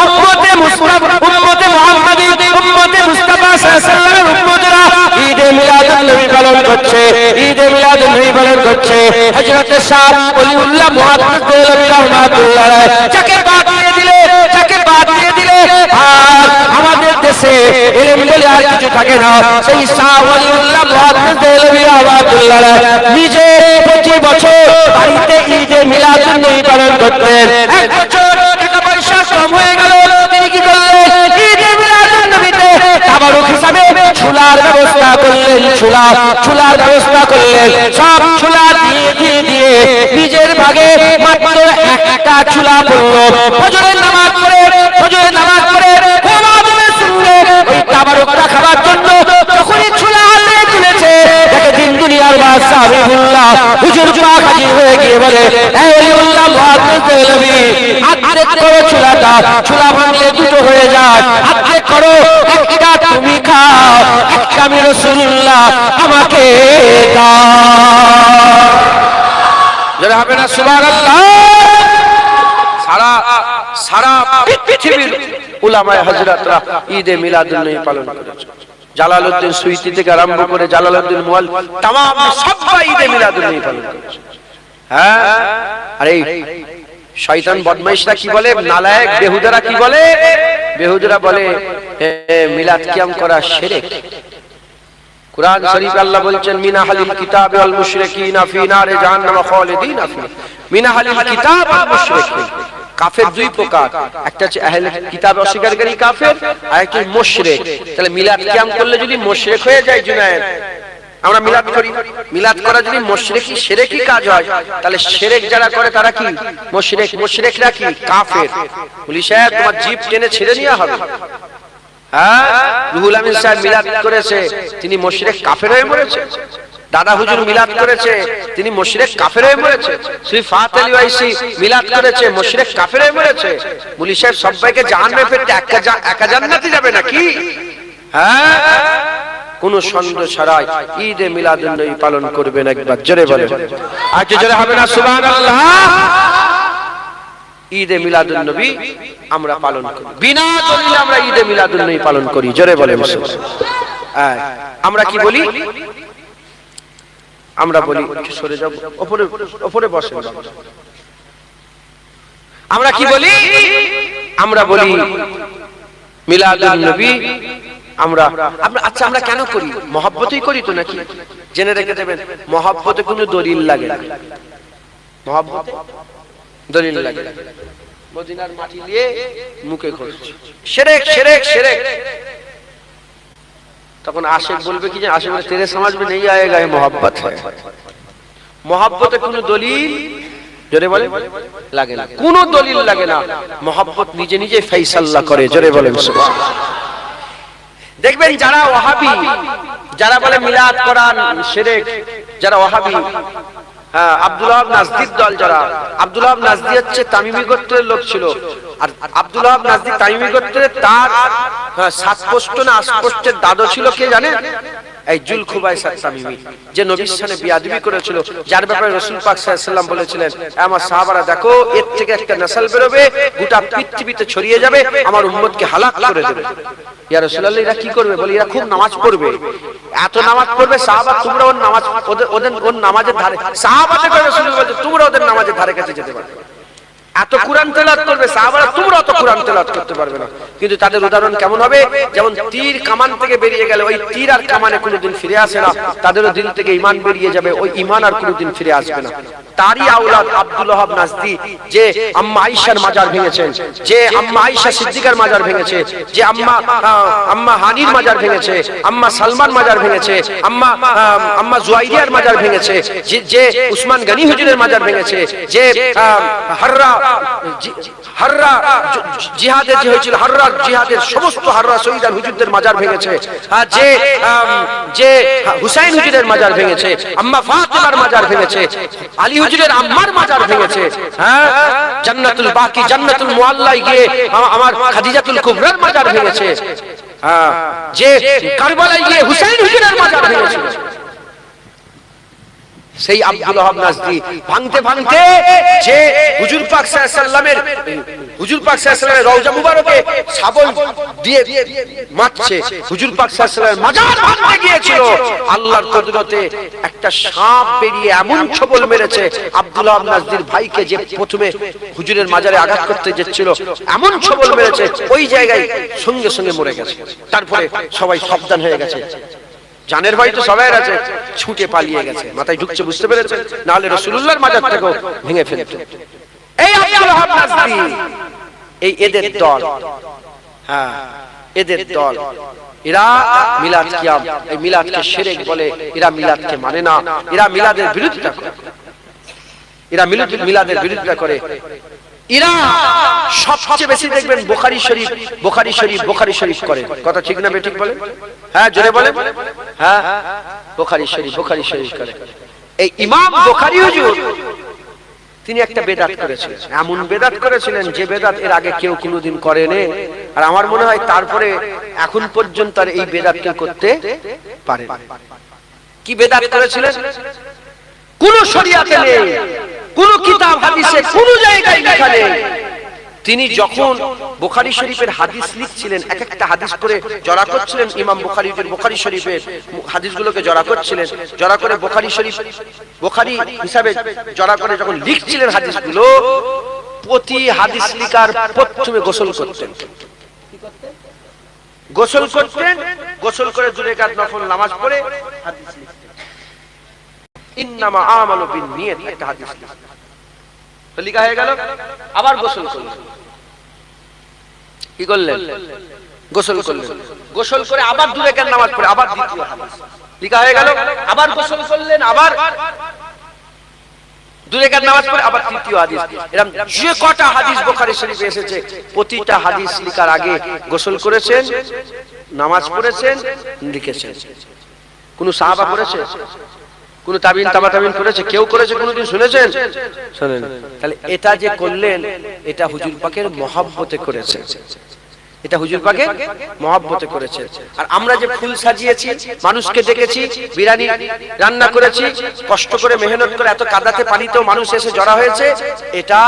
উম্মতে মুস্তাফা, উম্মতে মুহাম্মাদী, উম্মতে মুস্তাফা সাল্লাল্লাহু আলাইহি ওয়াসাল্লামের উম্মতরা ঈদে মিলাদুন নবী পালন করছে, ঈদে মিলাদুন নবী পালন করছে। হযরত শাহ ওলিউল্লাহ মুহাদ্দিস দেওবন্দি রাহমাতুল্লাহ আলাইহি যাকে বাদ দিয়ে দিলে, যাকে বাদ দিয়ে দিলে আর আমাদের দেশে ইলম বলে আর কিছু থাকে না। সেই শাহ ওলিউল্লাহ মুহাদ্দিস দেওবন্দি রাহমাতুল্লাহ আলাইহি নিজে প্রতি বছর বাড়িতে ঈদে মিলাদুন নবী পালন করতেন। এক বছর টাকা পয়সা কম হয়ে গেল, তিনি কি করলেন? ঈদে মিলাদুন নবীতে তাবারুক হিসাবে ছোলার ব্যবস্থা করলেন, ছোলার ব্যবস্থা করলেন। সব ছোলা দিয়ে দিয়ে দিয়ে নিজের ভাগে মাত্র একটা ছোলা পড়লো। ফজরের নামাজ পড়ে, ফজরের নামাজ পড়ে ঘুমাবে শুনলে ওই তাবারুকটা খাবার জন্য যখনই ছোলা হাতে তুলেছে দেখে দিন দুনিয়ার বাদশা হাবিবুল্লাহ হুজুর পাক হাজির হয়ে গিয়ে বলে, এই ওলিউল্লাহ মুহাদ্দিস দেওবন্দি আর্ধেক করো ছোলাটা, ছোলা ভাঙলে দুটো হয়ে যায়, আর্ধেক করো, একটা তুমি খাও, একটা আমি রাসূলুল্লাহ আমাকে দাও। যারা হবে না সুবহানাল্লাহ। সারা সারা পৃথিবীর উলামায়ে হযরতরা ঈদে মিলাদুন নবী পালন করেছে। জালালউদ্দিন সুয়ুতী থেকে আরম্ভ করে জালালউদ্দিন মুআল্লিম तमाम সবাই ঈদে মিলাদুন নবী পালন করেছে। হ্যাঁ, আরে শয়তান বদমাইশরা কি বলে, নালায়েক বেহুদারা কি বলে? বেহুদারা বলে মিলাদ কিয়াম করা শিরক। কুরআন শরীফে আল্লাহ বলছেন মিনা আহলিল কিতাব ওয়াল মুশরিকিনা ফি নারে জাহান্নাম খালিদিন ফি। মিনা আহলিল কিতাব ওয়াল মুশরিকিন, কাফের দুই প্রকার, একটা হচ্ছে আহলে কিতাব অস্বীকারী কাফের, আর একটা মুশরিক। তাহলে মিলাদ কিয়াম করলে যদি মুশরিক হয়ে যায়, জুনায়েদ আমরা মিলাদ করি, মিলাদ করা যদি মুশরিকি শিরকি কাজ হয় তাহলে শিরক যারা করে তারা কি মুশরিক, মুশরিকরা কি কাফের। বলি সাহেব তোমার জিভ টেনে ছেড়ে নেওয়া হবে। হ্যাঁ, রুহুল আমিন সাহেব মিলাদ করেছে, তিনি মুশরিক কাফের হয়ে মরেছে। দাদা হুজুর মিলাদ করেছে, তিনি মুশরিক কাফের হয়ে মরেছে। সিফাত আলিওয়াইসি মিলাদ করেছে, মুশরিক কাফের হয়ে মরেছে। বলি সাহেব সবাইকে জাহান্নামে ফেলতে একা জান্নাতে যাবে নাকি? হ্যাঁ, কোন সন্দেহ ছাড়াই ঈদে মিলাদুন নবী পালন করবেন। একবার জোরে বলেন, আর জোরে হবে না সুবহানাল্লাহ। ঈদে মিলাদুন নবী আমরা পালন করি, বিনা দলিলে আমরা ঈদে মিলাদুন নবী পালন করি। জোরে বলেন। আমরা কি বলি? আমরা বলি সরে যাব, উপরে বসেন। আমরা কি বলি? আমরা বলি মিলাদুন নবী, আমরা আচ্ছা আমরা কেন করি? মহব্বতেই করি তো নাকি? জেনে রেখে দেবেন, মহব্বতে কোনো দলিল লাগে না। মহব্বতে দলিল লাগে না। মদিনার মাটি নিয়ে মুখে ঘষছে, শিরক শিরক শিরক। তখন আশিক বলবে কি যে আশিক বলে তেরে সমাজ में नहीं आएगा ये मोहब्बत है। मोहब्बते কোনো দলিল জোরে বলে লাগে না, কোনো দলিল লাগে না। মোহব্বত নিজে নিজে ফয়সালা করে, জোরে বলেন সুবহানাল্লাহ। দেখবেন যারা ওয়াহাবি, যারা বলে মিলাদ কোরআন শিরক, যারা ওয়াহাবি, আব্দুল্লাহ নাজদির দল, যারা আব্দুল্লাহ নাজদি হচ্ছে তামিমি গোত্রের লোক ছিল। আর আব্দুল্লাহ নাজদি তামিমি গোত্রের তার 7 পোস্ট না 8 পোস্টের দাদু ছিল কে জানেন? এই জুলখুবাইসা তামিমি, যে নবীর সাথে বিয়াদবি করেছিল, যার ব্যাপারে রাসূল পাক সাল্লাল্লাহু আলাইহি ওয়াসাল্লাম বলেছিলেন আমার সাহাবারা দেখো এর থেকে একটা নসল বেরোবে, গোটা পৃথিবীতে ছড়িয়ে যাবে, আমার উম্মতকে হালাক করে দেবে। ইয়া রাসূলুল্লাহ এরা কি করবে? বলে এরা খুব নামাজ পড়বে, এত নামাজ পড়বে সাহাবা তোমরা ওর নামাজ ওর নামাজের ধারে, সাহাবাতে করে রাসূলুল্লাহ বলতে তোমরা ওদের নামাজের ধারে কাছে যেতে পারবে না। এত কুরআন তেলাওয়াত করবে সাহাবারা, তোমরা অত কুরআন তেলাওয়াত করতে পারবে না। কিন্তু তাদের উদাহরণ কেমন হবে? যেমন তীর কামান থেকে বেরিয়ে গেলে ওই তীর আর কামানে কোনোদিন ফিরে আসে না, তাদেরও দিল থেকে ঈমান বেরিয়ে যাবে, ওই ঈমান আর কোনোদিন ফিরে আসবে না। তারই আওলাদ আব্দুল্লাহ নাজদি, যে আম্মা আয়েশার মাজার ভেঙেছেন, যে আম্মা আয়েশা সিদ্দিকার মাজার ভেঙেছে, যে আম্মা হানির মাজার ভেঙেছে, আম্মা সালমান মাজার ভেঙেছে, আম্মা জুয়াইরিয়ার মাজার ভেঙেছে, যে উসমান গনি হুজুরের মাজার ভেঙেছে, যে হাররা জিহাদে যে হয়েছিল, হাররা জিহাদের সমস্ত হাররা শহীদান হুজুরদের মাজার ভেঙেছে, যে হুসাইন হুজুরের মাজার ভেঙেছে, আম্মা ফাতিমার মাজার ভেঙেছে, আলী হুজুরের আম্মার মাজার ভেঙেছে, জান্নাতুল বাকি জান্নাতুল মুআল্লায় গিয়ে আমার খাদিজাতুল কুবরার মাজার ভেঙেছে, যে কারবালায় গিয়ে হুসাইন হুজুরের মাজার ভেঙেছে। সেই আব্দুল্লাহ নাজদি ভাঙতে ভাঙতে যে হুজুর পাক সাল্লাল্লাহু আলাইহি ওয়াসাল্লামের রওজা মুবারকে শাবল দিয়ে মারছে, হুজুর পাক সাল্লাল্লাহু আলাইহি ওয়াসাল্লামের মাজার ভাঙতে গিয়েছিল, আল্লাহর কুদরতে একটা সাপ বেরিয়ে এমন ছবল মেরেছে আব্দুল্লাহ নাজদির ভাইকে, যে প্রথমে হুজুরের মাজারে আঘাত করতে যাচ্ছিল, এমন ছবল মেরেছে ওই জায়গায় সঙ্গে সঙ্গে মরে গেছে। তারপরে সবাই সাবধান হয়ে গেছে, জানের ভাই তো সবাই আছে, ছুটে পালিয়ে গেছে, মাথায় ঢুকছে বুঝতে পেরেছে, না হলে রাসূলুল্লাহর মাজার থেকেও ভেঙে ফেলত। এই আব্দুল্লাহ নাজদি, এই এদের দল, এদের দল, এরা মিলাদ কিয়াম, এই মিলাদকে শিরক বলে, এরা মিলাদকে মানে না, এরা মিলাদের বিরোধিতা করে, এরা মিলাদের বিরোধিতা করে। এরা সবচেয়ে বেশি দেখবেন বুখারী শরীফ করে, কথা ঠিক না বেঠিক বলে? হ্যাঁ জোরে বলে, হ্যাঁ বুখারী শরীফ করে। এই ইমাম বুখারী হুজুর তিনি একটা বেদাত করেছিলেন, এমন বেদাত করেছিলেন যে বেদাত এর আগে কেউ কোনোদিন করেনি, আর আমার মনে হয় তারপরে এখন পর্যন্ত আর এই বেদাত কেউ করতে পারে। কি বেদাত করেছিলেন? কোন শরিয়াতে নেই, কোন কিতাব হাদিসে কোন জায়গায় লেখা নেই। তিনি যখন বুখারী শরীফের হাদিস লিখছিলেন, এক একটা হাদিস করে জড়া করছিলেন, ইমাম বুখারী শরীফের হাদিসগুলোকে জড়া করছিলেন, জড়া করে বুখারী হিসাবে জড়া করে যখন লিখছিলেন হাদিসগুলো, প্রতি হাদিস লিখার প্রথমে গোসল করতেন, গোসল করে 2 রাকাত নফল নামাজ পড়ে হাদিস লিখতেন। ইন্নামা আমালু বিন্নিয়াত, একটা হাদিস লেখা হয়ে গেল, আবার গোসল করলেন, কি করলেন? গোসল করলেন, গোসল করে আবার 2 রাকাত নামাজ পড়ে আবার দ্বিতীয় হাদিস লেখা হয়ে গেল, আবার গোসল করলেন, আবার 2 রাকাত নামাজ পড়ে আবার তৃতীয় হাদিস। এরকম যে কটা হাদিস বুখারী শরীফে এসেছে, প্রতিটা হাদিস লেখার আগে গোসল করেছেন, নামাজ পড়েছেন, লিখেছেন। কোন সাহাবা করেছে? কোন তাবিন তাবাতাবিন করেছে? কেউ করেছে কোনদিন শুনেছেন? শুনেন। তাহলে এটা যে করলেন, এটা হুজুর পাকের মহব্বতে করেছে, এটা হুজুর পাকের মহব্বতে করেছে। আর আমরা যে ফুল সাজিয়েছি, মানুষকে ডেকেছি, বিরিয়ানি রান্না করেছি, কষ্ট করে মেহনত করে এত কাদাতে পানিতেও মানুষ এসে জড়া হয়েছে, এটা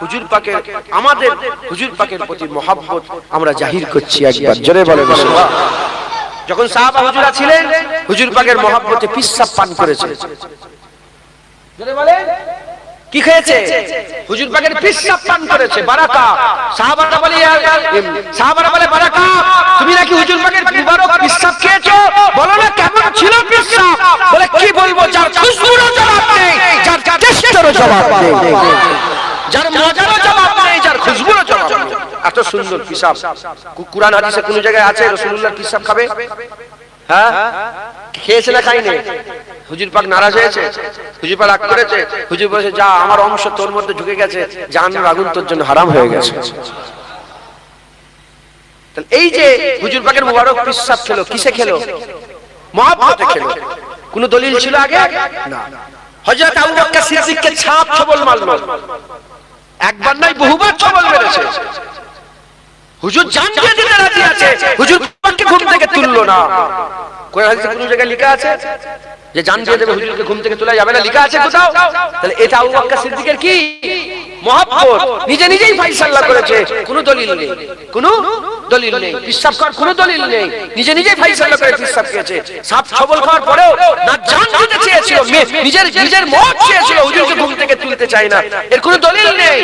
হুজুর পাকের, আমাদের হুজুর পাকের প্রতি মহব্বত আমরা জাহির করছি। একবার জোরে বলেন সুবহানাল্লাহ। যখন সাহাবা হুজুরা ছিলেন, হুজুর পাকের মহব্বতে পিসাব পান করেছে, জোরে বলেন কি খেয়েছে? হুজুর পাকের পিসাব পান করেছে, বারাকা। সাহাবারা বলে বারাকা, তুমি নাকি হুজুর পাকের মুবারক পিসাব খেয়েছো, বলো না কেমন ছিল পিসাব? বলে কি বলবো, যার খুশবুরও জবাব নেই, যার টেস্টেরও জবাব নেই, যার মজারও জবাব নেই, যার খুশবুরও জবাব নেই। এত সুন্দর পিসাব। কুরআন হাদিসে কোন জায়গায় আছে রাসূলুল্লাহর পিসাব খাবে? হ্যাঁ, খেয়েছে না খাইনি? হুজুর পাক নারাজ হয়েছে, হুজুর পাক রাগ করেছে, হুজুর বলেছে যা, আমার অংশ তোর মধ্যে ঢুকে গেছে, জাহান্নামের আগুন তোর জন্য হারাম হয়ে গেছে। তাহলে এই যে হুজুর পাকের মুবারক পিসাব খেলো, কিসে খেলো? মহব্বতে খেলো। কোন দলিল ছিল আগে? না। হযরত আবু বকর সিদ্দিককে ছাপ ছবল মারলো, একবার নয় বহুবার ছবল মেরেছে। হুজুর জান দিয়ে দিতে রাজি আছে, হুজুর পাককে ঘুম থেকে তুললো না। কোরআন হাদিসে কোন জায়গায় লেখা আছে যে জান দিয়ে দেবে, হুজুরকে ঘুম থেকে তোলা যাবে না? লেখা আছে কোথাও? তাহলে এটা আবু বকর সিদ্দিকের কি মহব্বত, নিজে নিজেই ফয়সালা করেছে, কোনো দলিল নেই, কোনো দলিল নেই। পিসাব করার কোনো দলিল নেই, নিজে নিজেই ফয়সালা করে পিসাব খেয়েছে। সাপ ছবল খাওয়ার পরেও না জান দিতে চেয়েছিল, নিজের মত চেয়েছিল, হুজুরকে ঘুম থেকে তুলতে চায় না, এর কোনো দলিল নেই।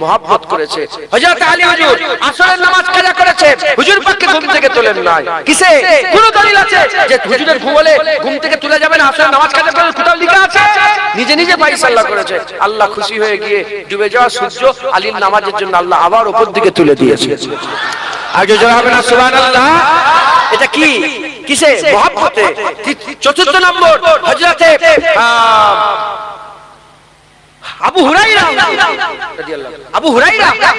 মহব্বত করেছে। হযরত আলী হুজুর আসরের নামাজ কাজা করেছে, হুজুর পাককে ঘুম থেকে তোলেন নাই। কিসে? কোন দলিল আছে যে হুজুরের ঘুমলে ঘুম থেকে তুলে যাবেন, আসরের নামাজ কাজা করেন? কোথাও লেখা আছে? নিজে নিজে ফয়সালা করেছে। আল্লাহ খুশি হয়ে গিয়ে ডুবে যাওয়া সূর্য আলীর নামাজের জন্য আল্লাহ আবার উপর দিকে তুলে দিয়েছে। আগে জোরে হবে না সুবহানাল্লাহ? এটা কি? কিসে? মহব্বতে। চতুর্থ নম্বর হযরতে আবু হুরায়রা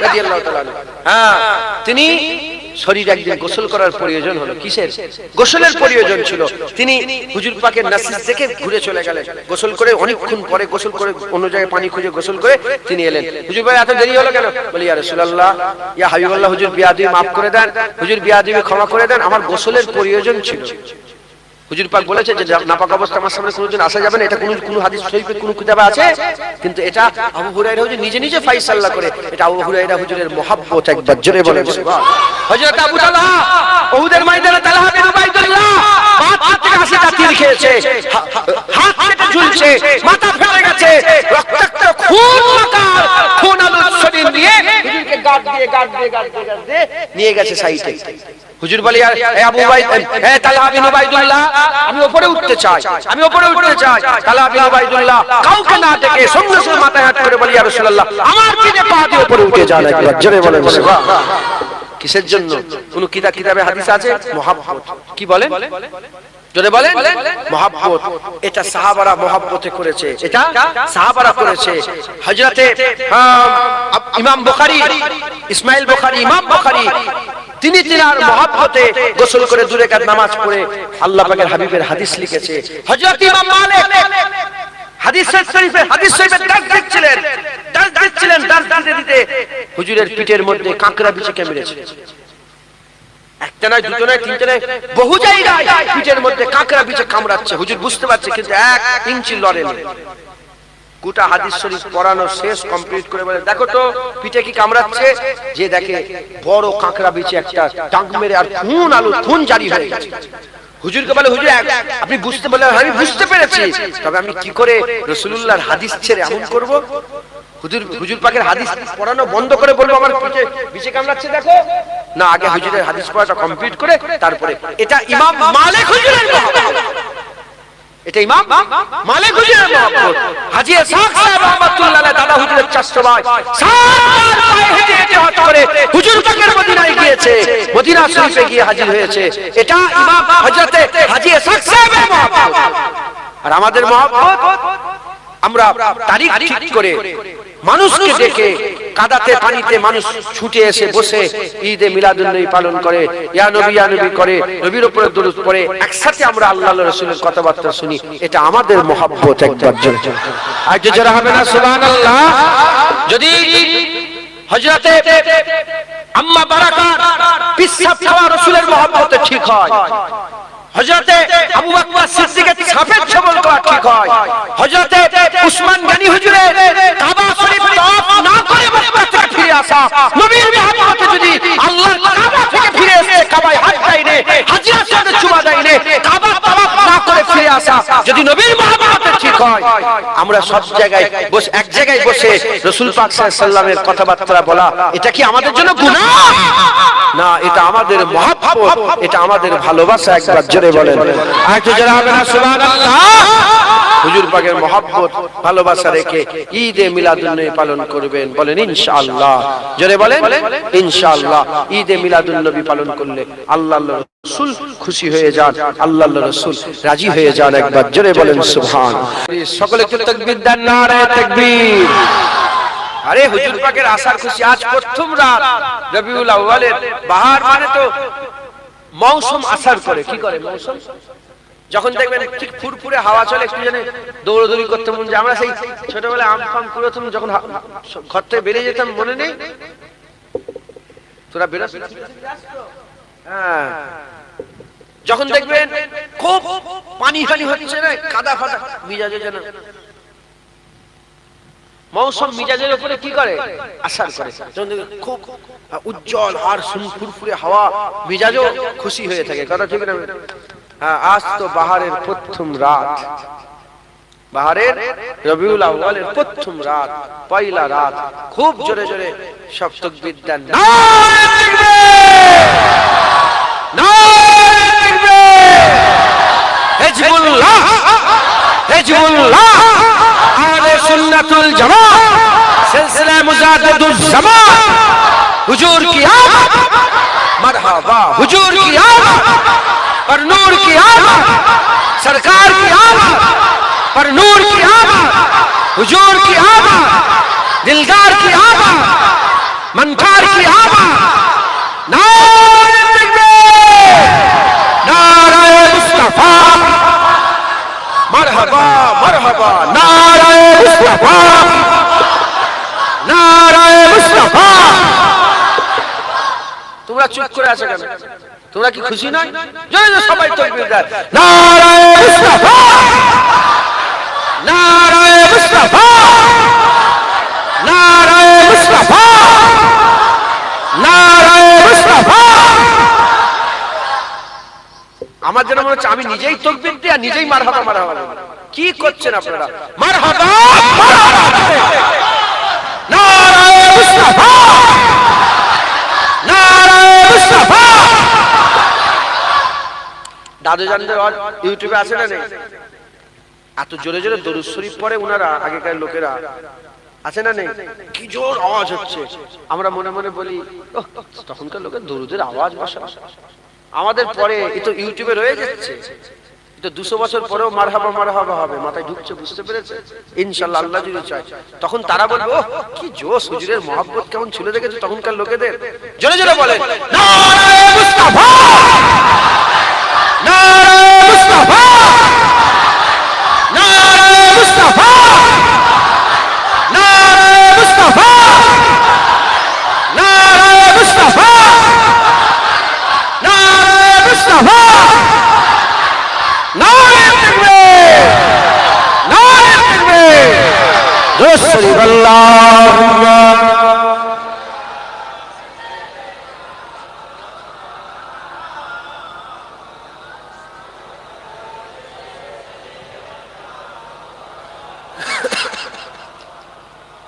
রাদিয়াল্লাহু তাআলা, হ্যাঁ, তিনি শরীর একদিন গোসল করার প্রয়োজন হলো। কিসের গোসলের প্রয়োজন ছিল? তিনি হুজুর পাকের নাসিস থেকে ঘুরে চলে গেলেন, গোসল করে অনেকক্ষণ পরে গোসল করে অন্য জায়গায় পানি খুঁজে গোসল করে তিনি এলেন। হুজুর ভাই এত দেরি হলো কেন? বলি ইয়া রাসূলুল্লাহ, ইয়া হাবিবাল্লাহ, হুজুর বিয়াদবি মাফ করে দেন, হুজুর বিয়াদবি ক্ষমা করে দেন, আমার গোসলের প্রয়োজন ছিল। হুজুর পাক বলেছে যে নাপাক অবস্থা আমার সামনে কোনোদিন আসা যাবে না, এটা কোন হাদিস শরীফে কোন কিতাবে আছে? কিন্তু এটা আবু হুরায়রা হুজুর নিজে নিজে ফয়সালা করে। এটা আবু হুরায়রা হুজুরের মহব্বত। একবার জোরে বলেন সুবহানাল্লাহ। হযরত আবু তালহা উহুদের ময়দানে তালহা বিন উবাইদুল্লাহ বাত থেকে 80টা তীর খেয়েছে, হাত কেটে ঝুলছে, মাথা ফেটে গেছে, রক্তাক্ত খুন মাকার খুন আলুর শরীর নিয়ে হুজুরকে গার্ড দিয়ে নিয়ে গেছে সাইডে। হুজুর বলে এ আবু তালহা বিন উবাইদুল্লাহ, আমি উপরে উঠতে চাই, আমি উপরে উঠতে চাই। তালহা বিন উবাইদুল্লাহ কাউকে না ডেকে সঙ্গে সঙ্গে মাথায় হাত করে বলি ইয়া রাসূলুল্লাহ, আমার পিঠে পা দিয়ে উপরে উঠে যান। একবার জোরে বলেন সুবহানাল্লাহ। কিসের জন্য? কোন কিতাবে হাদিস আছে? মহব্বত। কি বলেন? জোরে বলেন মহব্বত। এটা সাহাবারা মহব্বতে করেছে, এটা সাহাবারা করেছে। হযরতে ইমাম বুখারী, ইসমাইল বুখারী, ইমাম বুখারী, তিনি তিনার মহব্বতে গোসল করে দুই রাকাত নামাজ পড়ে আল্লাহ পাকের হাবিবের হাদিস লিখেছে। হযরত ইমাম মালিক হাদিস শরীফে দার্স দিতে হুজুরের পিঠের মধ্যে কাঁকড়া বিছিয়ে মেরেছে। একটা নয়, দুটো নয়, তিনটে নয়, বহু জায়গায় পিঠের মধ্যে কাঁকড়া বিছিয়ে কামড়াচ্ছে। হুজুর বুঝতে পারছে কিন্তু 1 ইঞ্চি লড়েনি। গোটা হাদিস শরীফ পড়ানো শেষ, কমপ্লিট করে বলে দেখো তো পিঠে কি কামড়াচ্ছে? যে দেখে বড় কাঁকড়া বিছে একটা ডাক মেরে আর খুন আলু খুন জারি হয়ে গেছে। হুজুরকে বলে হুজুর আপনি বুঝতে বললেন, আমি বুঝতে পেরেছি, তবে আমি কি করে রাসূলুল্লাহর হাদিস ছেড়ে এমন করব? হুজুর পাকের হাদিস পড়ানো বন্ধ করে বলবো আমার পিঠে বিছে কামড়াচ্ছে দেখো? না, আগে হুজুরের হাদিস পড়াটা কমপ্লিট করে তারপরে। এটা ইমাম মালিক হুজুরের মহব্বত, এটা ইমাম মালিক হুজুরের মহব্বত। হাজী ইসহাক সাহেব রাহমাতুল্লাহ আলাইহি দাদা হুজুরের চাচা ভাই সাত পায়ে হেঁটে হেঁটে হজ করে হুজুর পাকের মদিনায় গিয়েছে, মদিনা শরীফে গিয়ে হাজির হয়েছে। এটা ইমাম হযরতে হাজী ইসহাক সাহেবের মহব্বত। আর আমাদের মহব্বত আমরা তারিখ ঠিক করে মানুষকে ডেকে কাদাতে পানিতে মানুষ ছুটে এসে বসে ঈদে মিলাদুন নবী পালন করে, ইয়া নবী করে, নবীর উপরে দরুদ পড়ে, একসাথে আমরা আল্লাহর রাসূলের কথাবার্তা শুনি। এটা আমাদের মহব্বত। একবার জোরে আর যারা হবে না সুবহানাল্লাহ। যদি হযরতে আম্মা বারাকা পিসাব খাওয়া রাসূলের মহব্বতে ঠিক হয়, হযরতে আবু বকর সিদ্দিকের সাফেদ ছবল করা ঠিক হয়, হযরতে উসমান গনি হুজুরের কাবা শরীফ তওয়াফ না করে মক্কা থেকে ফিরে আসা, নবীর মহব্বতে যদি আল্লাহর কাবা থেকে ফিরে এসে কাবায় হাত দেয়নি, হাজরা সাথে চুমা দেয়নি, কাবা তওয়াফ না করে ফিরে আসা যদি নবীর মহব্বতে ঠিক কয় আমরা সব জায়গায় বসে এক জায়গায় বসে রাসূল পাক সাল্লাল্লাহু আলাইহি ওয়াসাল্লামের কথাবার্তা বলা, এটা কি আমাদের জন্য গুনাহ? না, এটা আমাদের মহব্বত, এটা আমাদের ভালোবাসা। একবার জোরে বলেন, আরেকটু জোরে হবে না সুবহানাল্লাহ। হুজুর পাকের মহব্বত ভালোবাসা রেখে ঈদে মিলাদুন নবী পালন করবেন, বলেন ইনশাআল্লাহ। জোরে বলেন ইনশাআল্লাহ। ঈদে মিলাদুন নবী পালন করলে আল্লাহর রাসূল খুশি হয়ে যান, আল্লাহর রাসূল রাজি হয়ে যান। একবার জোরে বলেন সুবহান। সকলে একটু তাকবীর দেন, নারে তাকবীর। আরে হুজুর পাকের আসার খুশি, আজ প্রথম রাত রবিউল আউয়ালের। বাহার মানে তো মৌসুম আসার করে, কি করে মৌসুম? যখন দেখবেন ঠিক ফুরফুরে হাওয়া চলে, একটু যেন দৌড়দৌড়ি করতে মন যায়। আমরা সেই ছোটবেলায় আম ফাম কুড়োতাম, যখন ঘর থেকে বেরিয়ে যেতাম, মনে নেই? তোরা বেরোস? হ্যাঁ, যখন দেখবেন খুব পানি ফানি হচ্ছে না, কাদা ফাদা মিজাজে যেন মৌসুম মিজাজের উপরে কি করে? আসার করে। যখন খুব উজ্জ্বল আর ফুরফুরে হাওয়া, মিজাজও খুশি হয়ে থাকে। কথা ঠিক না? হ্যাঁ, আজ তো বাহারের প্রথম রাত, বাহারের রবিউল আউয়ালের প্রথম রাত, পয়লা রাত। খুব জোরে জোরে সব তাকবীর দেন, নারে তাকবীর, নারে তাকবীর। হিজবুল্লাহ, হিজবুল্লাহ, আহলে সুন্নাতুল জামাত, সিলসিলা মুজাদ্দিদুজ জামাত। হুজুর কি আমত, মারহাবা। হুজুর কি আমত, पर नूर की आमद, सरकार की आमद, पर नूर की आमद, हुजूर की आमद, दिलदार की आमद, मनकार की आमद। नारे तकबीर, नारे मुस्तफा, मरहबा मरहबा, नारे मुस्तफा, नारे मुस्तफा। তোমরা চুপ করে আছো কেন? তোমরা কি খুশি নয়? জোরে জোরে সবাই তাকবীর দেন, নারে মুস্তাফা, নারে মুস্তাফা, নারে মুস্তাফা, নারে মুস্তাফা। আমার যেন মনে হচ্ছে আমি নিজেই তাকবীর দিই আর নিজেই মারহাবা মারহাবা। কি করছেন আপনারা? মারহাবা মারহাবা, নারে মুস্তাফা, নারে মুস্তাফা। দাদু জানদের ইউটিউবে আছে না নেই? এত জোরে জোরে দরুদ শরীফ পড়ে উনারা, আগেকার লোকেরা, আছে না নেই? কি জোর আওয়াজ হচ্ছে। আমরা মনে মনে বলি তখনকার লোকের দরুদের আওয়াজ বসা, আমাদের পরে এ তো ইউটিউবে রয়ে যাচ্ছে। তো 200 বছর পরেও মারহাবা মারহাবা হবে, মাথায় ঢুকছে, বুঝতে পেরেছে? ইনশাআল্লাহ আল্লাহ যদি চায় তখন তারা বলবে ও কি জোশ, হুজুরের মহব্বত কেমন ছিল দেখেছো তখনকার লোকেদের। জোরে জোরে বলেন, নারে মুস্তাফা, নারে মুস্তাফা, নারে মুস্তাফা, নারে মুস্তাফা, নারে মুস্তাফা, নারে মুস্তাফা, নারে তাকবীর, নারে তাকবীর। রাসূলুল্লাহ আল্লাহুম্মা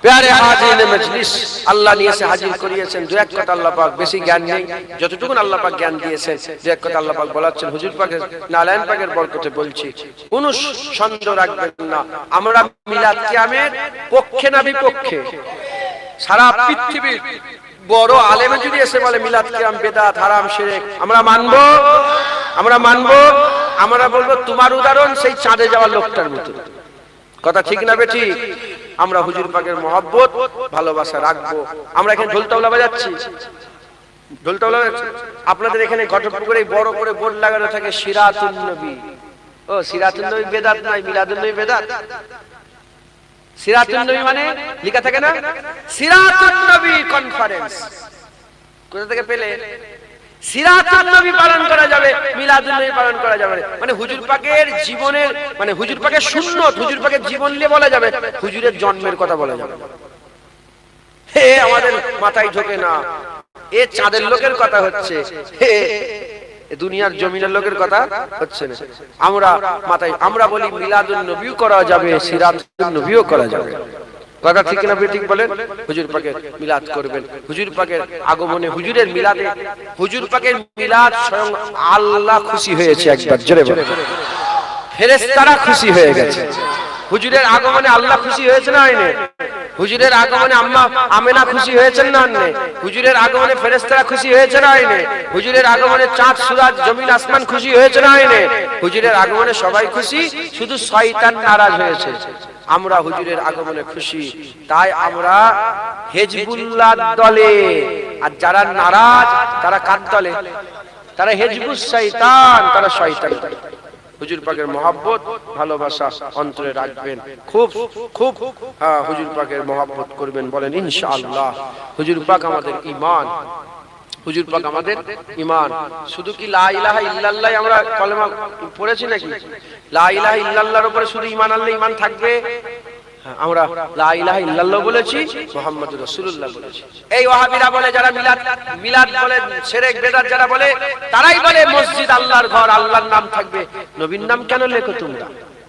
প্যারে হাজিরিনে মজলিস, আল্লাহ নিয়ে এসে হাজির করিয়েছেন। দু এক কথা আল্লাহ পাক, বেশি জ্ঞান নেই, যতটুকু আল্লাহ পাক জ্ঞান দিয়েছেন দু এক কথা আল্লাহ পাক বলাচ্ছেন। হুজুর পাকের নারায়ণ পাকের বরকতে বলছি, কোন সন্দেহ রাখবেন না, আমরা মিলাদ কিয়ামের পক্ষে না বিপক্ষে। সারা পৃথিবীর বড় আলেমে যদি এসে বলে মিলাদ কিয়াম বেদাত, হারাম, শিরক, আমরা মানবো, আমরা মানবো। আমরা বলবো তোমার উদাহরণ সেই চাঁদে যাওয়ার লোকটার মতো। কথা ঠিক না বেঠি? আমরা হুজুর পাকের মহব্বত ভালোবাসা রাখবো। আমরা এখানে ঢোলতাওলা বাজাচ্ছি, ঢোলতাওলা বাজাচ্ছি। আপনাদের এখানে ঘটকপুকুরে বড় করে বোর্ড লাগানো থাকে সিরাতুন নবী। ও সিরাতুন নবী বেদাত নয়, মিলাদুন নবী বেদাত। সিরাতুন নবী মানে লেখা থাকে না সিরাতুন নবী কনফারেন্স। কোথা থেকে পেলে? সিরাতুন নবী পালন করা যাবে, মিলাদুন নবী পালন করা যাবে। মানে হুজুর পাকের জীবনের, মানে হুজুর পাকের সুন্নত, হুজুর পাকের জীবন নিয়ে বলা যাবে, হুজুরের জন্মের কথা বলা যাবে। হে আমাদের মাথায় ঢোকে না, এ চাঁদের লোকের কথা হচ্ছে। দুনিয়ার জমিনের লোকের কথা হচ্ছে না। আমরা মাথায় আমরা বলি মিলাদুন নবীও করা যাবে, সিরাতুন নবীও করা যাবে। কথা ঠিক না ঠিক বলেন? হুজুর পাকের মিলাদ করবেন, হুজুর পাকের আগমনে, হুজুরের মিলাদে, হুজুর পাকের মিলাদ স্বয়ং আল্লাহ খুশি হয়েছে। একবার জোরে বলেন, ফেরেশতারা খুশি হয়ে গেছে। হুজুরের আগমনে আল্লাহ খুশি হয়েছে না হয়নি? হুজুরের আগমনে আম্মা আমেনা খুশি হয়েছেন না হয়নি? হুজুরের আগমনে ফেরেশতারা খুশি হয়েছে না হয়নি? হুজুরের আগমনে চাঁদ সূরজ জমিন আসমান খুশি হয়েছে না হয়নি? হুজুরের আগমনে সবাই খুশি, শুধু শয়তান নারাজ হয়েছে। আমরা হুজুরের আগমনে খুশি, তাই আমরা হিজবুল্লাহ দলে। আর যারা নারাজ তারা কার দলে? তারা হিজবুস শয়তান, তারা শয়তান। হুজুর পাকের মহব্বত ভালোবাসা অন্তরে রাখবেন, খুব খুব হুজুর পাকের মহব্বত করবেন, বলেন ইনশাআল্লাহ। হুজুর পাক আমাদের ঈমান, হুজুর পাক আমাদের ঈমান। শুধু কি লা ইলাহা ইল্লাল্লাহ আমরা কলেমা পড়েছি নাকি? লা ইলাহা ইল্লাল্লাহর উপরে শুধু ঈমান আনলে ঈমান থাকবে? আমরা লা ইলাহা ইল্লাল্লাহ বলেছি, মুহাম্মাদুর রাসূলুল্লাহ বলেছি। এই ওয়াহাবিরা বলে, যারা মিলাদ বলে, শিরক বেদাত যারা বলে, তারাই বলে মসজিদ আল্লাহর ঘর, আল্লাহর নাম থাকবে, নবীর নাম কেন লেখো তোমরা?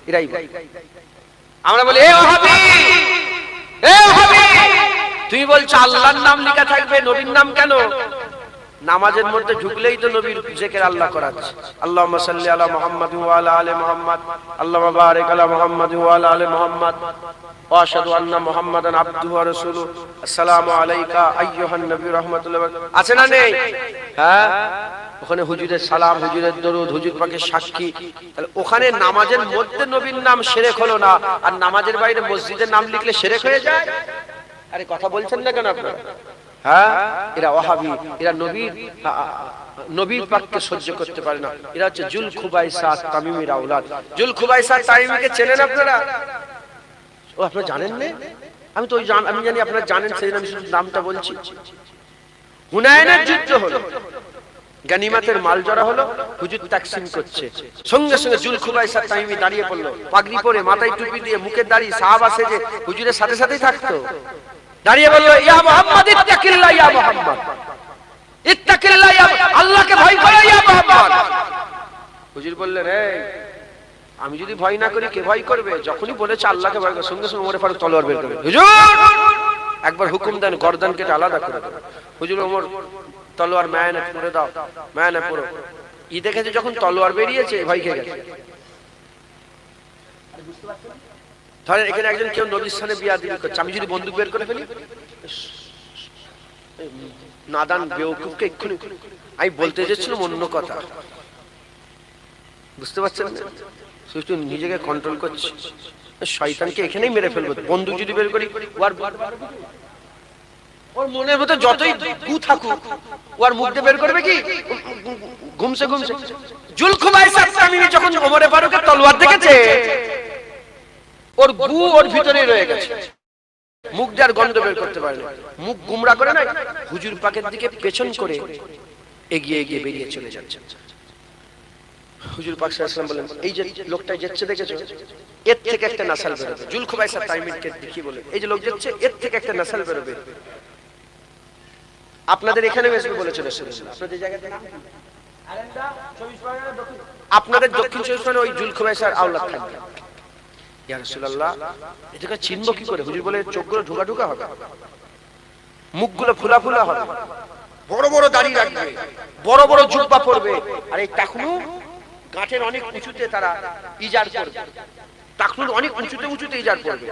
এরাই বলে। আমরা বলি, এ ওয়াহাবি, এ ওয়াহাবি, তুমি বলছো আল্লাহর নাম লেখা থাকবে, নবীর নাম কেন? নামাজের মধ্যে ঢুকলেই তো নবীর জিকির আল্লাহ করাচ্ছে। আল্লাহুম্মা সাল্লি আলা মুহাম্মাদ ওয়া আলা আলি মুহাম্মাদ, আল্লাহুম্মা বারিক আলা মুহাম্মাদ ওয়া আলা আলি মুহাম্মাদ, ওয়া আশহাদু আন্না মুহাম্মাদান আবদুহু ওয়া রাসূলুহু, আসসালামু আলাইকা আইয়ুহান নবী রাহমাতুল্লাহ। আছে না নেই? হ্যাঁ, ওখানে হুজুরের সালাম, হুজুরের দরুদ, হুজুর পাকের সাক্ষী। তাহলে ওখানে নামাজের মধ্যে নবীর নাম শিরক হলো না, আর নামাজের বাইরে মসজিদের নাম লিখলে শিরক হয়ে যায়? আরে কথা বলছেন না কেন আপনারা? হ্যাঁ, এরা ওয়াহাবি, এরা নবীর পাককে সহ্য করতে পারে না। এরা হচ্ছে জুল খুবাইসা তামিমির আওলাদ। জুল খুবাইসা তামিমিকে চেনেন আপনারা? ও আপনারা জানেন না? আমি তো আমি জানি আপনারা জানেন, সেই আমি শুধু নামটা বলছি। হুনাইনের যুদ্ধ হলো, গনিমতের মাল জড়া হলো, হুজুর তাকসিম করছে, সঙ্গে সঙ্গে জুল খুবাইসা তামিমি দাঁড়িয়ে পড়লো, পাগড়ি পরে, মাথায় টুপি দিয়ে, মুখের দাড়ি, সাহাবা সেজে হুজুরের সাথে সাথেই থাকতো। দাঁড়িয়ে বললো, ইয়া মুহাম্মদ ইত্তাকিল্লাহ, ইয়া মুহাম্মদ ইত্তাকিল্লাহ, আল্লাহকে ভয় করো ইয়া মুহাম্মদ। হুজুর বললেন, এই আমি যদি ভয় না করি কে ভয় করবে? যখনই বলেছে আল্লাহকে ভয় করো, সঙ্গে সঙ্গে ওমর ফারুক তলোয়ার বের করে, হুজুর একবার হুকুম দেন গর্দান কেটে আলাদা করে দাও। হুজুর ওমর তলোয়ার মায়ানে পরে দাও, মায়ানে পড়ো। ই দেখেছে যখন তলোয়ার বেরিয়েছে, ভয় খেয়ে গেছে। ধরেন এখানে একজন কেউ নবীর সামনে বিয়াদবি করছে, আমি যদি বন্দুক বের করে ফেলি, নাদান বেওকুফকে এক্ষুনি আমি বলতে যাচ্ছিলাম অন্য কথা, বুঝতে পারছেন না? শুধু নিজেকে কন্ট্রোল করছি, শয়তানকে এখানেই মেরে ফেলবো। বন্দুক যদি বের করি, ওর মনের মধ্যে যতই গু থাকুক, ওর মুখ দিয়ে বের করবে কি ঘুমছে ঘুমছে। জুল খুবাইসা তামিমি যখন ওমর ফারুকের তলোয়ার দেখেছে, ওর গু ওর ভিতরেই রয়ে গেছে, মুখ দিয়ে আর গন্ধ বের করতে পারে না। মুখ গুমরা করে না, হুজুর পাকের দিকে পেছন করে এগিয়ে এগিয়ে বেরিয়ে চলে যাচ্ছে। হুজুর পাক সাল্লাল্লাহু আলাইহি ওয়াসাল্লাম বলেন, এই যে লোকটা যাচ্ছে দেখেছো, এর থেকে একটা নাসাল বেরোবে। জুল খুবাইসা তামিমিকে দেখি বলে, এই যে লোক যাচ্ছে, এর থেকে একটা নাসাল বেরোবে। আপনাদের এখানে আসবে বলেছিল রাসূলুল্লাহ। আপনাদের জায়গাতে নাম কি? আরেন্দা 24 পরগনা দক্ষিণ। আপনাদের দক্ষিণ 24 পরগনা ওই জুল খুবাইসার আওলাদ থাকবে। ইয়া রাসূলুল্লাহ, এটাকে চিনবো কি করে? হুজুর বলে, চোখগুলো ঢুকা ঢুকা হবে, মুখগুলো ফুলা ফুলা হবে, বড় বড় দাড়ি রাখবে, বড় বড় জুব্বা পরবে, আর এই টাকনু গাঁটের অনেক উঁচুতে তারা ইজার করবে, টাকনুর অনেক উঁচুতে উঁচুতে ইজার করবে।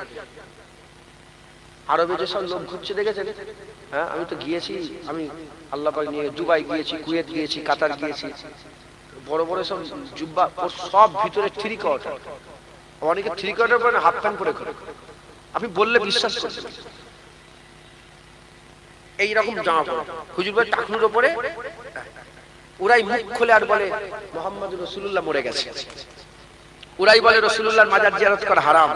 আরবে যেসব লোক ঘুরছে দেখেছেন? হ্যাঁ, আমি তো গিয়েছি, আমি আল্লাহ পাক নিয়ে দুবাই গিয়েছি, কুয়েত গিয়েছি, কাতার গিয়েছি। বড় বড় সব জুব্বা, সব ভিতরে থ্রি কোয়ার্টার, অনেকে থ্রি কোয়ার্টার পরে হাফ প্যান্ট পরে করে, আপনি বললে বিশ্বাস করবেন। এইরকম জামা পরে হুজুর ভাই টাকনুর উপরে, ওরাই মুখ খোলে আর বলে মুহাম্মদুর রাসূলুল্লাহ মরে গেছে। ওরাই বলে রাসূলুল্লাহর মাজার জিয়ারত করা হারাম।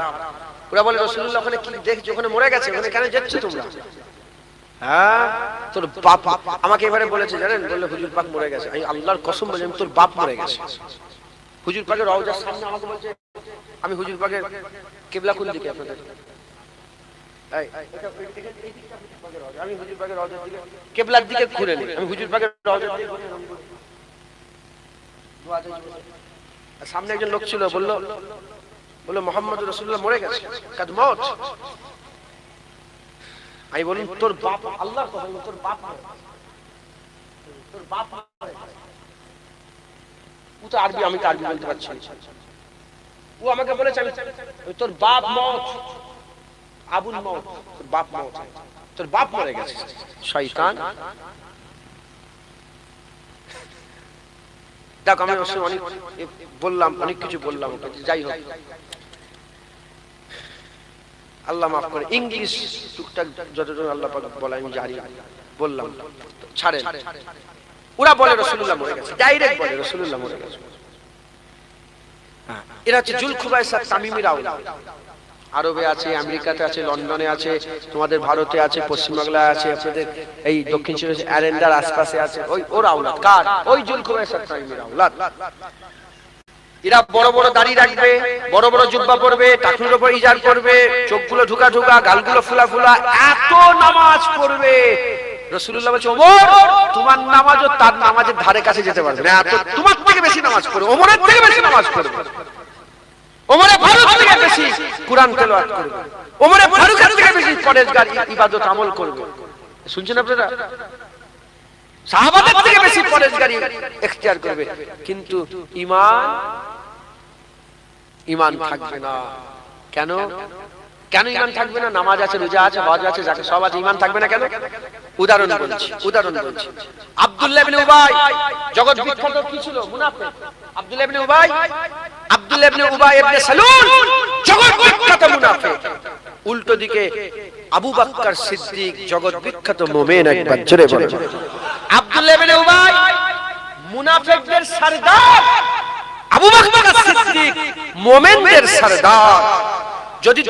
ওরা বলে রাসূলুল্লাহ ওখানে কি দেখছো, ওখানে মরে গেছে, ওখানে কেন যাচ্ছ তোমরা? হ্যাঁ, তোর বাপ আমাকে এবারে বলেছে জানেন, বললে হুজুর পাক মরে গেছে। আমি আল্লাহর কসম বলি, তোর বাপ মরে গেছে। হুজুর পাকের রওজার সামনে আমাকে বলছে, আমি হুজুর পাকের কিবলা কোন দিকে আপনাদের? আমি হুজুর পাকের রওজার দিকে, কিবলার দিকে ঘুরে নেই, আমি হুজুর পাকের রওজার দিকে। সামনে একজন লোক ছিল, বললো মোহাম্মদ রাসূলুল্লাহ মরে গেছে, কাদ মওত। আমি বললাম তোর বাপ, আল্লাহর কথা, তোর বাপ ও তো আরবি, আমি তো আরবি বলতে পারছি না। ও আমাকে বলেছে তোর বাপ মওত, আবুল মওত, তোর বাপ মওত, তোর বাপ মরে গেছে। শয়তান। দেখ আমি অনেক বললাম, অনেক কিছু বললাম, যাই হোক আল্লাহ মাফ করে। ইংলিশ টুকটাক যতটুকু আল্লাহ পাক বলে আমি জানি, বললাম ছাড়ে। ওরা বলে রাসূলুল্লাহ মরে গেছে, ডাইরেক্ট বলে রাসূলুল্লাহ মরে গেছে। এরা হচ্ছে জুলখুবাইসা তামিমির আওলাদ। আরবে আছে, আমেরিকাতে আছে, লন্ডনে আছে, তোমাদের ভারতে আছে, পশ্চিমবাংলায় আছে, আপনাদের এই দক্ষিণ চব্বিশ অ্যারেন্ডার আশপাশে আছে। ওই ওর আওলাদ কার? ওই জুলখুবাইসা তামিমির আওলাদ। এরা বড় বড় দাড়ি রাখবে, বড় বড় জুব্বা পরবে, টাকুর উপর ইজার করবে, চোখগুলো ঢুকা ঢুকা, গালগুলো ফুলা ফুলা, এত নামাজ পড়বে। রাসূলুল্লাহ বলছে ওমর তোমার নামাজও তার নামাজের ধারে কাছে যেতে পারবে না, এত তোমার থেকে বেশি নামাজ পড়বে, ওমরের থেকে বেশি নামাজ পড়বে, ওমরে ফারুক থেকে বেশি কুরআন তেলাওয়াত করবে, ওমরে ফারুকের থেকে বেশি পরহেজগার ইবাদত আমল করবে। শুনছেন আপনারা? সাহাবাদের থেকে বেশি পরহেজগারি ইখতিয়ার করবে, কিন্তু ঈমান থাকবে না। কেন ঈমান থাকবে না? নামাজ আছে, রোজা আছে, হজ আছে, যাকাত সব আছে, ঈমান থাকবে না কেন? উদাহরণ বলছি। আব্দুল্লাহ ইবনে উবাই জগৎ বিখ্যাত কি ছিল? মুনাফিক। আব্দুল্লাহ ইবনে উবাই ইবনে সালুল জগৎ বিখ্যাত মুনাফিক। উল্টো দিকে আবু বকর সিদ্দিক জগৎ বিখ্যাত মুমিন। একবার জোরে বলেন। আব্দুল্লাহ ইবনে উবাই মুনাফিকদের সরদার, আবু বকর সিদ্দিক মুমিনদের সরদার। যদি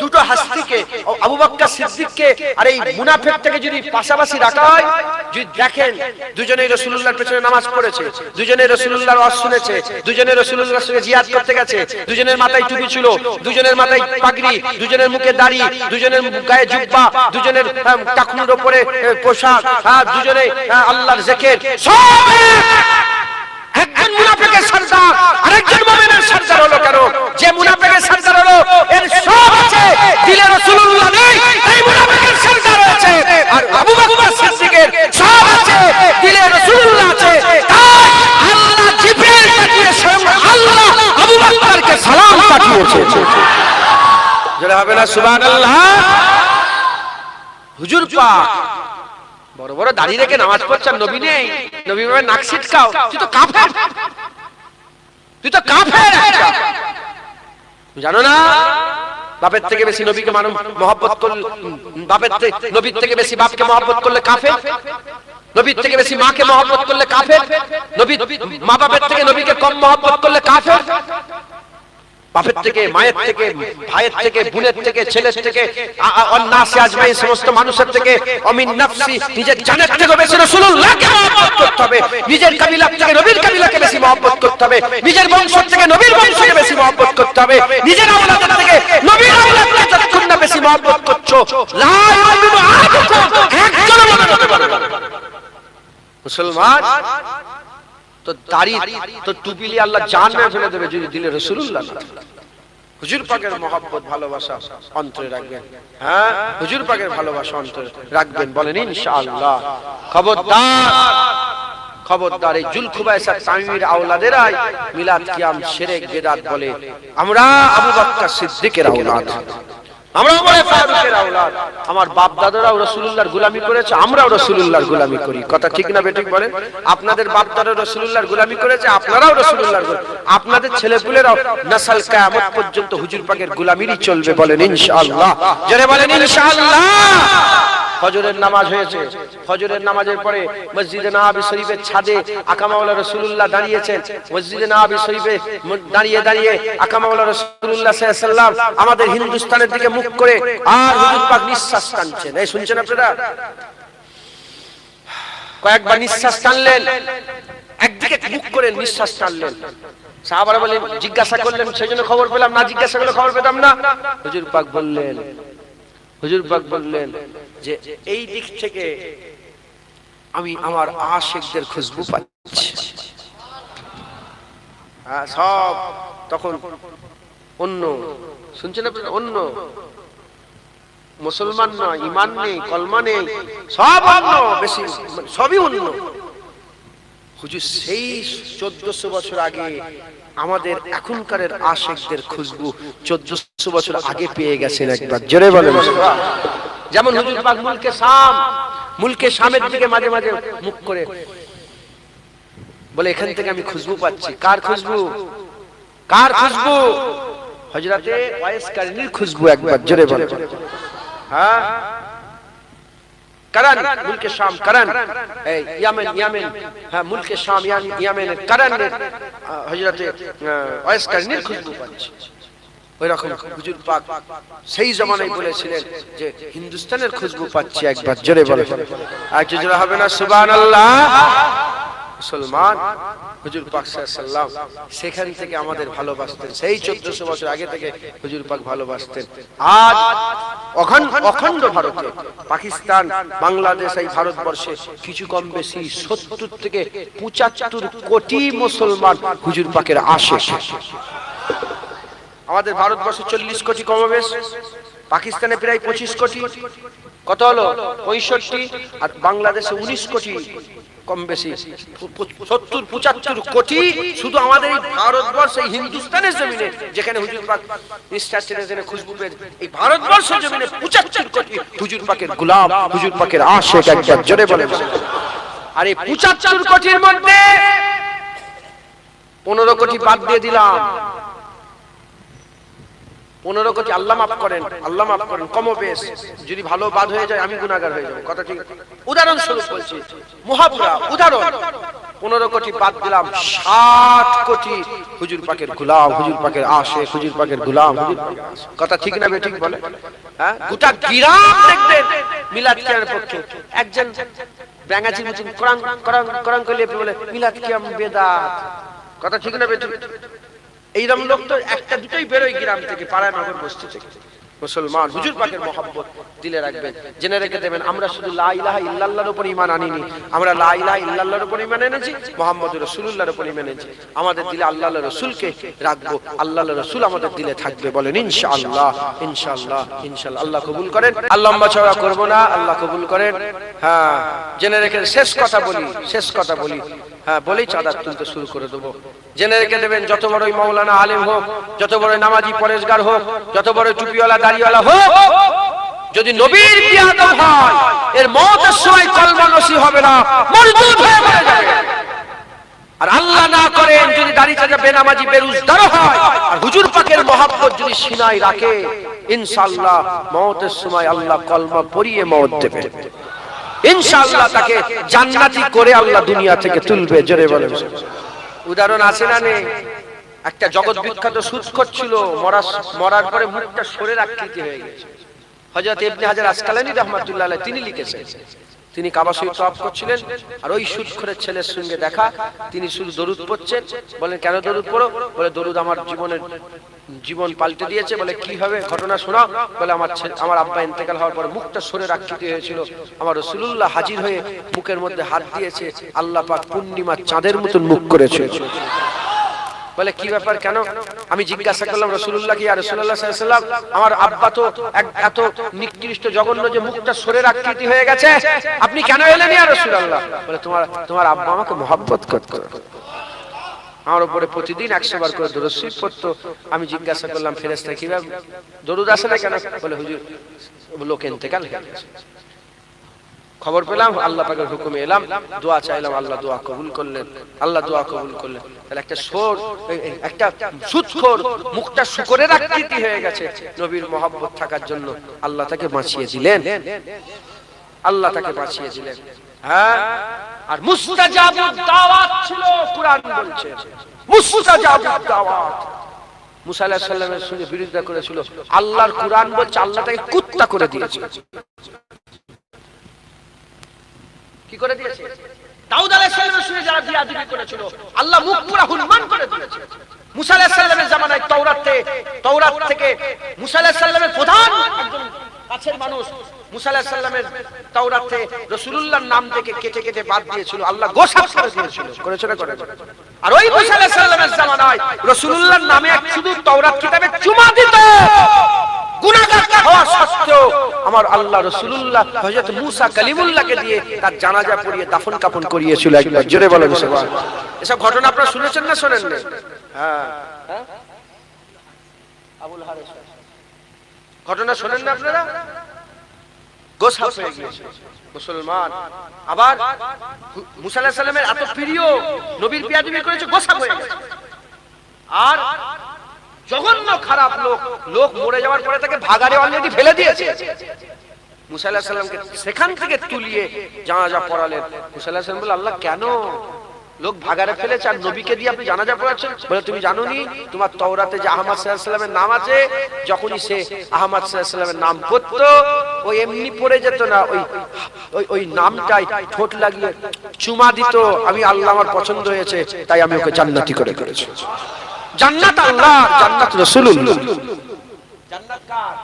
দুটো হাস্তিকে, আবু বকর সিদ্দিককে আর এই মুনাফিক থেকে যদি পাশাপাশি রাখা হয়, যদি দেখেন দুজনেই রাসূলুল্লাহর পেছনে নামাজ পড়েছে, দুজনেই রাসূলুল্লাহর ওয়াজ শুনেছে, দুজনেই রাসূলুল্লাহর সঙ্গে জিহাদ করতে গেছে, দুজনের মাথায় টুপি ছিল, দুজনের মাথায় পাগড়ি, দুজনের মুখে দাড়ি, দুজনের গায়ে জুব্বা, দুজনের টাকনুর উপরে পোশাক, দুজনে আল্লাহর জিকির, সব একজন মুনাফিকের সরদার আরেকজন মুমিনের সরদার হলো। কেন? যে মুনাফিকের সরদার হলো এর সব আছে, দিলে রাসূলুল্লাহ নেই, এই মুনাফিকের সরদার আছে। আর আবু বকর সিদ্দিকের সব আছে, দিলে রাসূলুল্লাহ আছে। তাই আল্লাহ জিবরিল পাঠিয়ে স্বয়ং আল্লাহ আবু বকরকে সালাম পাঠিয়েছে। যারা হবে না সুবহানাল্লাহ। হুজুর পাক বড় বড় দাড়ি রেখে নামাজ পড়ছেন, নবী নেই, নবী ভাবে নাক ছিটকাও, তুই তো কাফের, জানো না? বাপের থেকে বেশি নবীকে মহব্বত করলে, নবীর থেকে বেশি বাপকে মহব্বত করলে কাফের, নবীর থেকে বেশি মাকে মহব্বত করলে কাফের, মা বাপের থেকে নবীকে কম মহব্বত করলে কাফের। বাপের থেকে, মায়ের থেকে, ভাইয়ের থেকে, বোনের থেকে, ছেলের থেকে, অন্নাসি আজমাইন সমস্ত মানুষের থেকে, অমিন নাফসি নিজের জানের থেকে বেশি রাসূলুল্লাহকে মহব্বত করতে হবে, নিজের কাবিলা থেকে নবীর কাবিলাকে বেশি মহব্বত করতে হবে, নিজের বংশ থেকে নবীর বংশকে বেশি মহব্বত করতে হবে, নিজের আওলাদের থেকে নবীর আওলাদকে যতক্ষণ না বেশি মহব্বত করছো, লা ইউমিনু আহাদুকুম, একজনও মুমিন হতে পারবে না। মুসলমান তো দাড়ি তো টুপিলি আল্লাহ জাহান্নামে ফেলে দেবে যদি দিলে রাসূলুল্লাহ না। হুজুর পাকের মহব্বত ভালোবাসা অন্তরে রাখবেন। হ্যাঁ, হুজুর পাকের ভালোবাসা অন্তরে রাখবেন, বলেন ইনশাআল্লাহ। খবরদার এই জুলখুবাইসা তামিমির আওলাদেরাই মিলাদ কিয়াম শিরক বিদআত বলে। আমরা আবু বকর সিদ্দিকের আওলাদ, আমরা ওমর ফারুকের আওলাদ। আমার বাপ দাদারাও রাসূলুল্লাহর গোলামি করেছে, আমরাও রাসূলুল্লাহর গোলামি করি। কথা ঠিক না বেঠিক বলেন? আপনাদের বাপ দাদা রাসূলুল্লাহর গোলামি করেছে, আপনারাও রাসূলুল্লাহর গোলামি, আপনাদের ছেলেপুলেরাও নসল কিয়ামত পর্যন্ত হুজুর পাকের গোলামিরই চলবে, বলেন ইনশাআল্লাহ। জোরে বলেন ইনশাআল্লাহ। ফজরের নামাজ হয়েছে, ফজরের নামাজের পরে মসজিদে নববী শরীফের ছাদে আকা মাওলানা রাসূলুল্লাহ দাঁড়িয়েছেন। মসজিদে নববী শরীফে দাঁড়িয়ে আকা মাওলানা রাসূলুল্লাহ সাল্লাল্লাহু আলাইহি ওয়াসাল্লাম আমাদের হিন্দুস্তানের দিকে মুখ করে আর হুজুর পাক নিঃশ্বাস টানছেন। এই শুনছেন আপনারা? কয়েকবার নিঃশ্বাস টানলেন, একদিকে মুখ করে নিঃশ্বাস টানলেন। সাহাবারা বলেন, জিজ্ঞাসা করলেন, সেজন্য খবর পেলাম, না জিজ্ঞাসা করলে খবর পেতাম না। হুজুর পাক বললেন যে এই দিক থেকে আমি আমার আশিকদের খুশবু পাচ্ছি। সব তখন অন্য, শুনছেন আপনারা, অন্য মুসলমান নয়, ইমান নেই, কলমা নেই, সব অন্য, বেশি সবই অন্য। হুজুর সেই 1400 বছর আগে আমাদের এখনকারের আশিকদের খুশবু 1400 বছর আগে পেয়ে গেছেন। একবার জোরে বলেন। যেমন হুজুর পাক মুলকে শামের দিকে মাঝে মাঝে মুখ করে বলে এখান থেকে আমি খুশবু পাচ্ছি। কার খুশবু? কার খুশবু? হযরতে ওয়াইস কারনির খুশবু। একবার জোরে বলেন। হ্যাঁ, কারান, মুলকে শাম কারান, এই ইয়ামেন, হ্যাঁ মুলকে শাম ইয়ামেনের কারানের হযরতে ওয়াইস কারনির খুশবু পাচ্ছি। ওই রকম হুজুর পাক সেই জামানায় বলেছিলেন যে হিন্দুস্তানের খুশবু পাচ্ছি। একবার জোরে বলেন। আর কি জোরে হবে না? সুবহানাল্লাহ। মুসলমান হুজুর পাক সাল্লাল্লাহু আলাইহি ওয়াসাল্লাম সেখান থেকে আমাদের ভালোবাসতেন। সেই 1400 বছর আগে থেকে হুজুর পাক ভালোবাসতেন। আজ অখণ্ড ভারতে, পাকিস্তান, বাংলাদেশ, এই ভারতবর্ষে কিছু কম বেশি 70 থেকে 75 কোটি মুসলমান হুজুর পাকের আশিক। আমাদের ভারতবর্ষে 40 কোটি কমবেশ, পাকিস্তানে প্রায় 25 কোটি, কত হলো 65, আর বাংলাদেশে 19 কোটি কম বেশি 70-75 কোটি শুধু আমাদের এই ভারতবর্ষে, এই হিন্দুস্তানের জমিনে, যেখানে হুজুর পাক নিঃশ্বাসের খুশবু পেয়ে, এই ভারতবর্ষের জমিনে 75 কোটি হুজুর পাকের গোলাম, হুজুর পাকের আশিক। একবার জোরে বলেন। আর এই 75 কোটির মধ্যে 15 কোটি বাদ দিয়ে দিলাম। 15 কোটি আল্লাহ মাফ করেন, আল্লাহ মাফ করেন, কমবেশ যদি ভালো বাদ হয়ে যায় আমি গুনাহগার হয়ে যাব, কথা ঠিক। উদাহরণস্বরূপ বলছি, মুহাবরা উদাহরণ। 15 কোটি বাদ দিলাম, 60 কোটি হুজুর পাকের গোলাম, হুজুর পাকের আশিক, হুজুর পাকের গোলাম, কথা ঠিক না বেঠিক বলে? হ্যাঁ, গোটা গ্রাম দেখবেন মিলাদ কিয়ামের পক্ষে একজন ব্যাঙাচি মতন কোরআন কোরআন কোরআন কইলে বলে মিলাদ কিয়াম বেদাত, কথা ঠিক না বেঠিক? এইরকম লোক তো একটা দুটোই বেরোয় গ্রাম থেকে, পাড়া নগর বস্তি থেকে। মুসলমান হুজুর পাকের মহব্বত দিলে রাখবেন, জেনে রেখে দেবেন। আমরা শুধু লা ইলাহা ইল্লাল্লাহর উপর ঈমান আনিনি, আমরা লা ইলাহা ইল্লাল্লাহর উপর ঈমান এনেছি, মুহাম্মদুর রাসূলুল্লাহর উপর ঈমান এনেছি। আমাদের দিলে আল্লাহর রাসূলকে রাখবো, আল্লাহর রাসূল আমাদের দিলে থাকবে। বলেন ইনশাআল্লাহ, ইনশাআল্লাহ, ইনশাআল্লাহ। আল্লাহ কবুল করেন। আল্লাহ লম্বা চওড়া করব না, আল্লাহ কবুল করেন। হ্যাঁ, জেনে রেখে শেষ কথা বলি, হ্যাঁ বলেই চাঁদা তুলতে শুরু করে দেবো। জেনে রেখে দেবেন, যত বড়ই মাওলানা আলেম হোক, যত বড় নামাজি পরেশগার হোক, যত বড় টুপিওয়ালা দাড়িওয়ালা হোক, যদি নবীর বিয়াদব হয়, এর মওতের সময় কলমা নসিব হবে না, মরদুদ হয়ে মরে যাবে। আর আল্লাহ না করেন যদি দাড়ি চাচা বেনামাজি বেরুজদার হয়, আর হুজুর পাকের মহব্বত যদি সিনায় রাখে, ইনশাআল্লাহ মওতের সময় আল্লাহ কলমা পড়িয়ে মওত দেবে। ইনশাআল্লাহ তাকে জান্নাতি করে আল্লাহ দুনিয়া থেকে তুলবে। জোরে বলেন। উদাহরণ আছে না নেই? একটা জগৎ বিখ্যাত সুদখোর ছিল, মরার পরে মুখটা সরের আকৃতি হয়ে গেছে। হযরত ইবনে হাজার আসকালানী রাহমাতুল্লাহ আলাইহি তিনি লিখেছেন, তিনি কাবা শরীফ তওয়াফ করছিলেন, আর ওই সুদখোরের ছেলের সঙ্গে দেখা। তিনি শুধু দরুদ পড়ছেন। বলেন কেন দরুদ পড়ো? বলে দরুদ আমার জীবন পাল্টে দিয়েছে। বলে কি হবে ঘটনা শোনাও? বলে আমার আব্বা ইন্তেকাল হওয়ার পর মুখটা সরের আকৃতি হয়েছিল, আমার রাসূলুল্লাহ হাজির হয়ে মুখের মধ্যে হাত দিয়েছে, আল্লাহ পাক পূর্ণিমার চাঁদের মতন মুখ করেছে। বলে কি ব্যাপার, কেন? আমি জিজ্ঞাসা করলাম রাসূলুল্লাহ কি, ইয়া রাসূলুল্লাহ সাল্লাল্লাহু আলাইহি ওয়াসাল্লাম, আমার আব্বা তো এত নিকৃষ্ট জঘন্য যে মুখটা সরের আকৃতি হয়ে গেছে, আপনি কেন এলেন ইয়া রাসূলুল্লাহ? বলে তোমার আব্বা আমাকে মহব্বত করতো, আমার উপরে প্রতিদিন 100 বার করে দরুদ শরীফ পড়তো। আমি জিজ্ঞাসা করলাম ফেরেশতা কিভাবে দরুদ আসে না কেন? বলে হুজুর লোক ইন্তেকাল হয়ে গেছে। খবর পেলাম, আল্লাহ পাকের হুকুমে এলাম, দোয়া চাইলাম, আল্লাহ দোয়া কবুল করলেন, আল্লাহ দোয়া কবুল করলেন। তাহলে একটা সুদখোর মুখটা শুকরের আকৃতি হয়ে গেছে, নবীর মহব্বত থাকার জন্য আল্লাহ তাকে বাঁচিয়ে দিলেন, আল্লাহ তাকে বাঁচিয়ে দিলেন। হ্যাঁ, আর মুস্তাজাবুদ দাওয়াত ছিল, কুরআন বলছে মুস্তাজাবুদ দাওয়াত। মুসা আলাইহিস সালামের সঙ্গে বিরোধিতা করেছিল, আল্লাহর কুরআন বলছে আল্লাহ তাকে কুত্তা করে দিয়েছে। কি করে দিয়েছে? দাউদ আলাইহিস সালামের সঙ্গে যারা বিয়াদবি করেছিল, আল্লাহ মুখ পুরা হুলমান করে দিয়েছে। মুসা আলাইহিস সালামের জামানায় তাওরাত থেকে মুসা আলাইহিস সালামের প্রধান একজন কাছের মানুষ মুসা আলাইহিস সালামের তাওরাতে রাসূলুল্লাহর নাম থেকে কেটে কেটে বাদ দিয়েছিল, আল্লাহ গোসাপ করে দিয়েছিল, করেছে না করে? আর ওই মুসা আলাইহিস সালামের জামানায় রাসূলুল্লাহর নামে এক শুধু তাওরাত কিতাবে চুমা দিত, গুনাহগার হওয়া সত্ত্বেও আমার আল্লাহ রাসূলুল্লাহ হযরত মুসা কালিমুল্লাহকে দিয়ে তার জানাজা পড়িয়ে দাফন কাফন করিয়েছিল। একবার জোরে বলেন সুবহানাল্লাহ। এসব ঘটনা আপনারা শুনেছেন না শোনেন না? হ্যাঁ, আবুল হারিস ঘটনা শোনেন না আপনারা? গোসাপ হয়ে গিয়েছে মুসলমান। আবার মুসা আলাইহিস সালামের এত প্রিয়, নবীর বিয়াদবি করেছে, গোসাপ হয়ে গেছে। আর জঘন্য খারাপ লোক মরে যাওয়ার পরে তাকে ভাগাড়ে অলরেডি ফেলে দিয়েছে। মুসা আলাইহিস সালামকে সেখান থেকে তুলিয়ে জানাজা পড়ালেন। মুসা আলাইহিস সালাম বললেন, আল্লাহ কেন লোক ভাগাড়ে ফেলেছে আর নবীকে দিয়ে আপনি জানাজা পড়াচ্ছেন? বলে, তুমি জানোনি তোমার তাওরাতে যে আহমদ সাল্লাল্লাহু আলাইহি সাল্লামের নাম আছে, যখনই সে আহমদ সাল্লাল্লাহু আলাইহি সাল্লামের নাম পড়তো ওই এমনি পড়ে যেত না, ওই নামটাই ঠোঁট লাগিয়ে চুমা দিত। আমি আল্লাহ আমার পছন্দ হয়েছে তাই আমি ওকে জান্নাতি করে করেছি। জান্নাত আল্লাহ, জান্নাত রাসূলুল্লাহ। জান্নাত কার?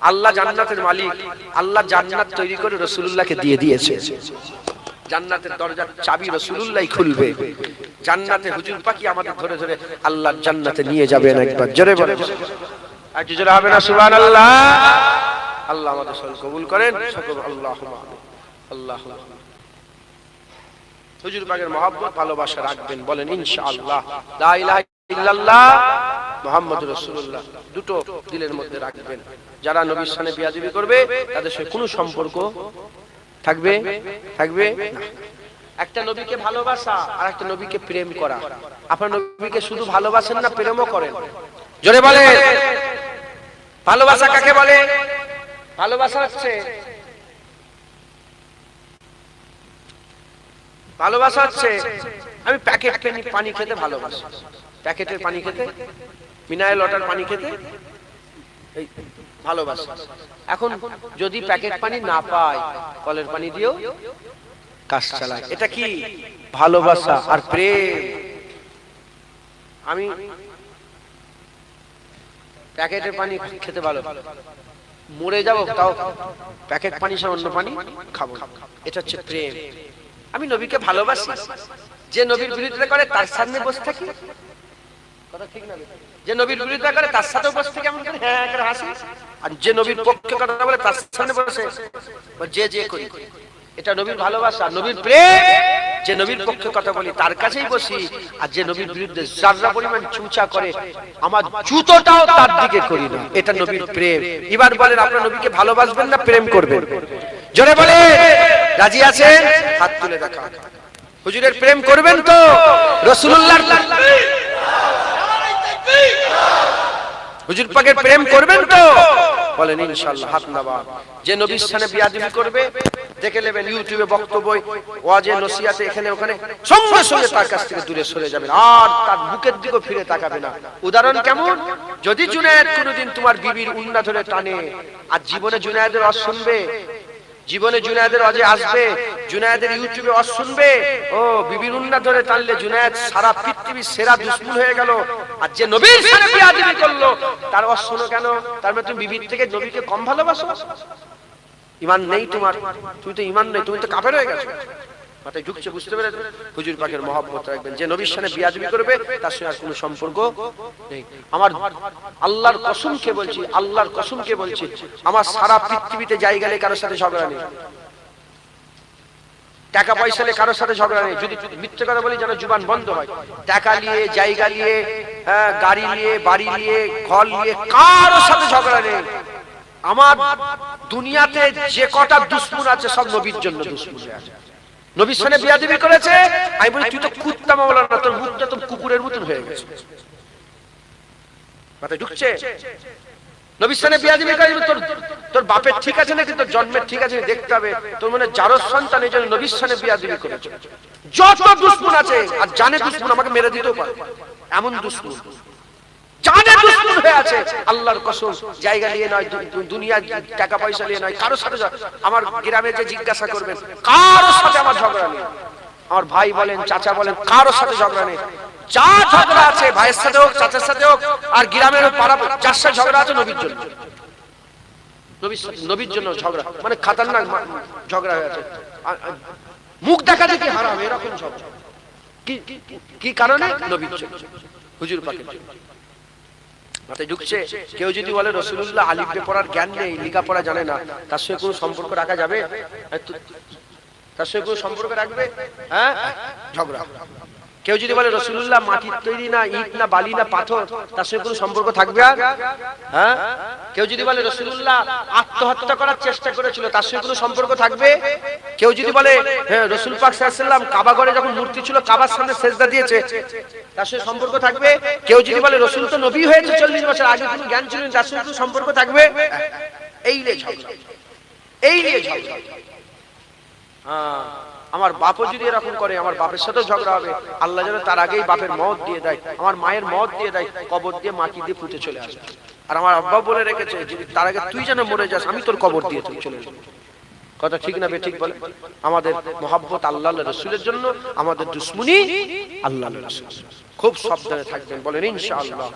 আল্লাহ জান্নাতের মালিক। আল্লাহ জান্নাত তৈরি করে রাসূলুল্লাহকে দিয়ে দিয়েছে। জান্নাতের দরজার চাবি রাসূলুল্লাহই খুলবে। জান্নাতে হুজুর পাকি আমাদের ধরে ধরে আল্লাহর জান্নাতে নিয়ে যাবেন। একবার জোরে বলেন, আর জোরে হবে না সুবহানাল্লাহ? আল্লাহ আমাদের সকল কবুল করেন, সকল আল্লাহুম্মা আল্লাহুম্মা। হুজুর পাকের মহব্বত ভালোবাসা রাখবেন, বলেন ইনশাআল্লাহ। লা ইলাহা ইল্লাল্লাহ মুহাম্মাদুর রাসূলুল্লাহ দুটো দিলের মধ্যে রাখবেন। যারা নবীর সামনে বিয়াদবি করবে তাদের সাথে কোনো সম্পর্ক থাকবে না। একটা নবীকে ভালোবাসা আর একটা নবীকে প্রেম করা। আপনার নবীকে শুধু ভালোবাসেন না, প্রেমও করেন? জোরে বলে, ভালোবাসা কাকে বলে? ভালোবাসা হচ্ছে আমি প্যাকেট পানি খেতে ভালোবাসি, প্যাকেটের পানি খেতে, মিনারেল ওয়াটার পানি খেতে এই ভালোবাসা। এখন যদি প্যাকেট পানি না পায়, কলের পানি দিয়েও কাজ চালায়। এটা কি? ভালোবাসা আর প্রেম। আমি প্যাকেটের পানি খেতে ভালো, মরে যাবো তাও প্যাকেট পানি সে অন্য পানি খাবো, এটা হচ্ছে প্রেম। আমি নবীকে ভালোবাসি। যে নবীর বিরোধিতা করে তার সামনে বসে থাকি, কথা ঠিক না? যে নবীর বিরোধিতা করে তার সাথেও বসে থাকি, এমন করে হ্যাঁ করে হাসি। আর যে নবীর পক্ষে কথা বলে তার সামনে বসে যে করি, এটা নবীর ভালোবাসা, নবীর প্রেম। যে নবীর পক্ষে কথা বলি তার কাছেই বসি, আর যে নবীর বিরুদ্ধে যারা পরিমাণ চুচা করে আমার জুতোটাও তার দিকে করি না, এটা নবীর প্রেম। এবার বলেন, আপনার নবীকে ভালোবাসবেন না প্রেম করবেন? জোরে বলে, রাজি আছেন? হাত তুলে দেখা। হুজুরের প্রেম করবেন তো? রাসূলুল্লাহর হুজুর পাকের প্রেম করবেন তো? বলেন ইনশাআল্লাহ, হাত নামান। যে নবীর সামনে বিয়াদবি করবে, দেখে নেবেন ইউটিউবে বক্তব্য, ওয়াজে নসিহতে এখানে ওখানে, সঙ্গে সঙ্গে তার কাছ থেকে দূরে সরে যাবেন, আর তার বুকের দিকে ফিরে তাকাবে না। উদাহরণ কেমন? যদি জুনায়েদ কোনোদিন তোমার বিবির উন্না ধরে টানে, আর জীবনে জুনায়েদের ওয়াজ শুনবে, জীবনে জুনায়েদের ওয়াজে আসবে, জুনায়েদের ইউটিউবে ওয়াজ শুনবে, ও বিবির উন্না ধরে টানলে জুনায়েদ সারা পৃথিবীর সেরা দুশমন হয়ে গেল। আর যে নবীর সাথে বিয়াদবি করলো তার ওয়াজ শোনো কেন? তার মানে তুমি বিবির থেকে নবীকে কম ভালোবাসো? ঈমান নেই তোমার, তুমি তো ঈমান নেই, তুমি তো কাফের হয়ে গেছো। মাথায় ঢুকছে, বুঝতে পেরেছো? হুজুর পাকের মহব্বত রাখবেন। যে নবীর সাথে বিয়াদবি করবে তার সাথে আর কোনো সম্পর্ক নেই। আমার আল্লাহর কসমকে বলছি, আল্লাহর কসমকে বলছি, আমার সারা পৃথিবীতে জায়গা নেই কারোর সাথে ঝগড়া নেই, টাকা পয়সা নিয়ে কারোর সাথে ঝগড়া নেই। যদি মিথ্যে কথা বলি যেন জুবান বন্ধ হয়। টাকা নিয়ে, জায়গা নিয়ে, গাড়ি নিয়ে, বাড়ি নিয়ে, ঘর নিয়ে কারোর সাথে ঝগড়া নেই। আমার দুনিয়াতে যে কটা দুশমন আছে সব নবীর জন্য দুশমন আছে। নবীর সামনে বিয়াদবি করেছে, আমি বলি তুই তো কুত্তা মাওলানা, তোর মুখটা তো কুকুরের মতন হয়ে গেছে। মাথায় ঢুকছে? নবীর সামনে বিয়াদবি করে, তোর বাপের ঠিক আছে নাকি তোর জন্মের ঠিক আছে দেখতে হবে। তোর মনে জারজ সন্তান, এই জন্য নবীর সামনে বিয়াদবি করেছে। যত দুশমন আছে, আর জানে দুশমন আমাকে মেরে দিতেও পারে, এমন দুশমন জানে দুশমন হয়ে আছে। আল্লাহর কসম, জায়গা নিয়ে নয়, দুনিয়া টাকা পয়সা নিয়ে নয়, কারোর সাথে। আমার গ্রামে যে জিজ্ঞাসা করবেন, কারোর সাথে আমার ঝগড়া নেই। আমার ভাই বলেন, চাচা বলেন, কারোর সাথে ঝগড়া নেই। যা ঝগড়া আছে ভাইয়ের সাথে হোক, চাচার সাথে হোক, আর গ্রামের পাড়া যার সাথে ঝগড়া আছে নবীর জন্য। নবীর জন্য ঝগড়া, মানে খাতারনাক ঝগড়া হয়ে আছে, মুখ দেখা দেখি হারাম, এরকম ঝগড়া। কি কারণে? নবীর জন্য, হুজুর পাকের জন্য। মাথায় ঢুকছে? কেউ যদি বলে রাসূলুল্লাহ আলিফে পড়ার জ্ঞান নেই, লেখাপড়া জানে না, তার সঙ্গে কোনো সম্পর্ক রাখা যাবে? তার সঙ্গে কোনো সম্পর্ক রাখবে? হ্যাঁ, ঝগড়া। কেউ যদি বলে রাসূলুল্লাহ মাটির তৈরি না, ইট না, বালি না, পাথর, তার সঙ্গে কোনো সম্পর্ক থাকবে? হ্যাঁ। কেউ যদি বলে রাসূলুল্লাহ আত্মহত্যা করার চেষ্টা করেছিল, তার সঙ্গে কোনো সম্পর্ক থাকবে? কেউ যদি বলে হ্যাঁ রাসূল পাক সাল্লাল্লাহু আলাইহি ওয়াসাল্লাম কাবা ঘরে যখন মূর্তি ছিল কাবার সামনে সিজদা দিয়েছে, তার সঙ্গে সম্পর্ক থাকবে? কেউ যদি বলে রাসূল তো নবী হয়েছে 40 বছর আগে, কোনো জ্ঞান ছিল না, তার সঙ্গে কোনো সম্পর্ক থাকবে? এই নিয়ে ঝগড়া, এই নিয়ে ঝগড়া। হ্যাঁ, আমার বাপও যদি এরকম করে, আমার বাপের সাথেও ঝগড়া হবে। আল্লাহ যেন তার আগেই বাপের মওত দিয়ে দেয়, আমার মায়ের মওত দিয়ে দেয়, কবর দিয়ে মাটি দিয়ে পুঁতে চলে আসে। আর আমার আব্বা বলে রেখেছে যদি তার আগে তুই যেন মরে যাস, আমি তোর কবর দিয়ে তুই চলে আসবো। কথা ঠিক না বেঠিক বলে? আমাদের মহব্বত আল্লাহ রাসূলের জন্য, আমাদের দুশমনি আল্লাহ রাসূল। খুব সাবধানে থাকবেন, বলেন ইনশাআল্লাহ।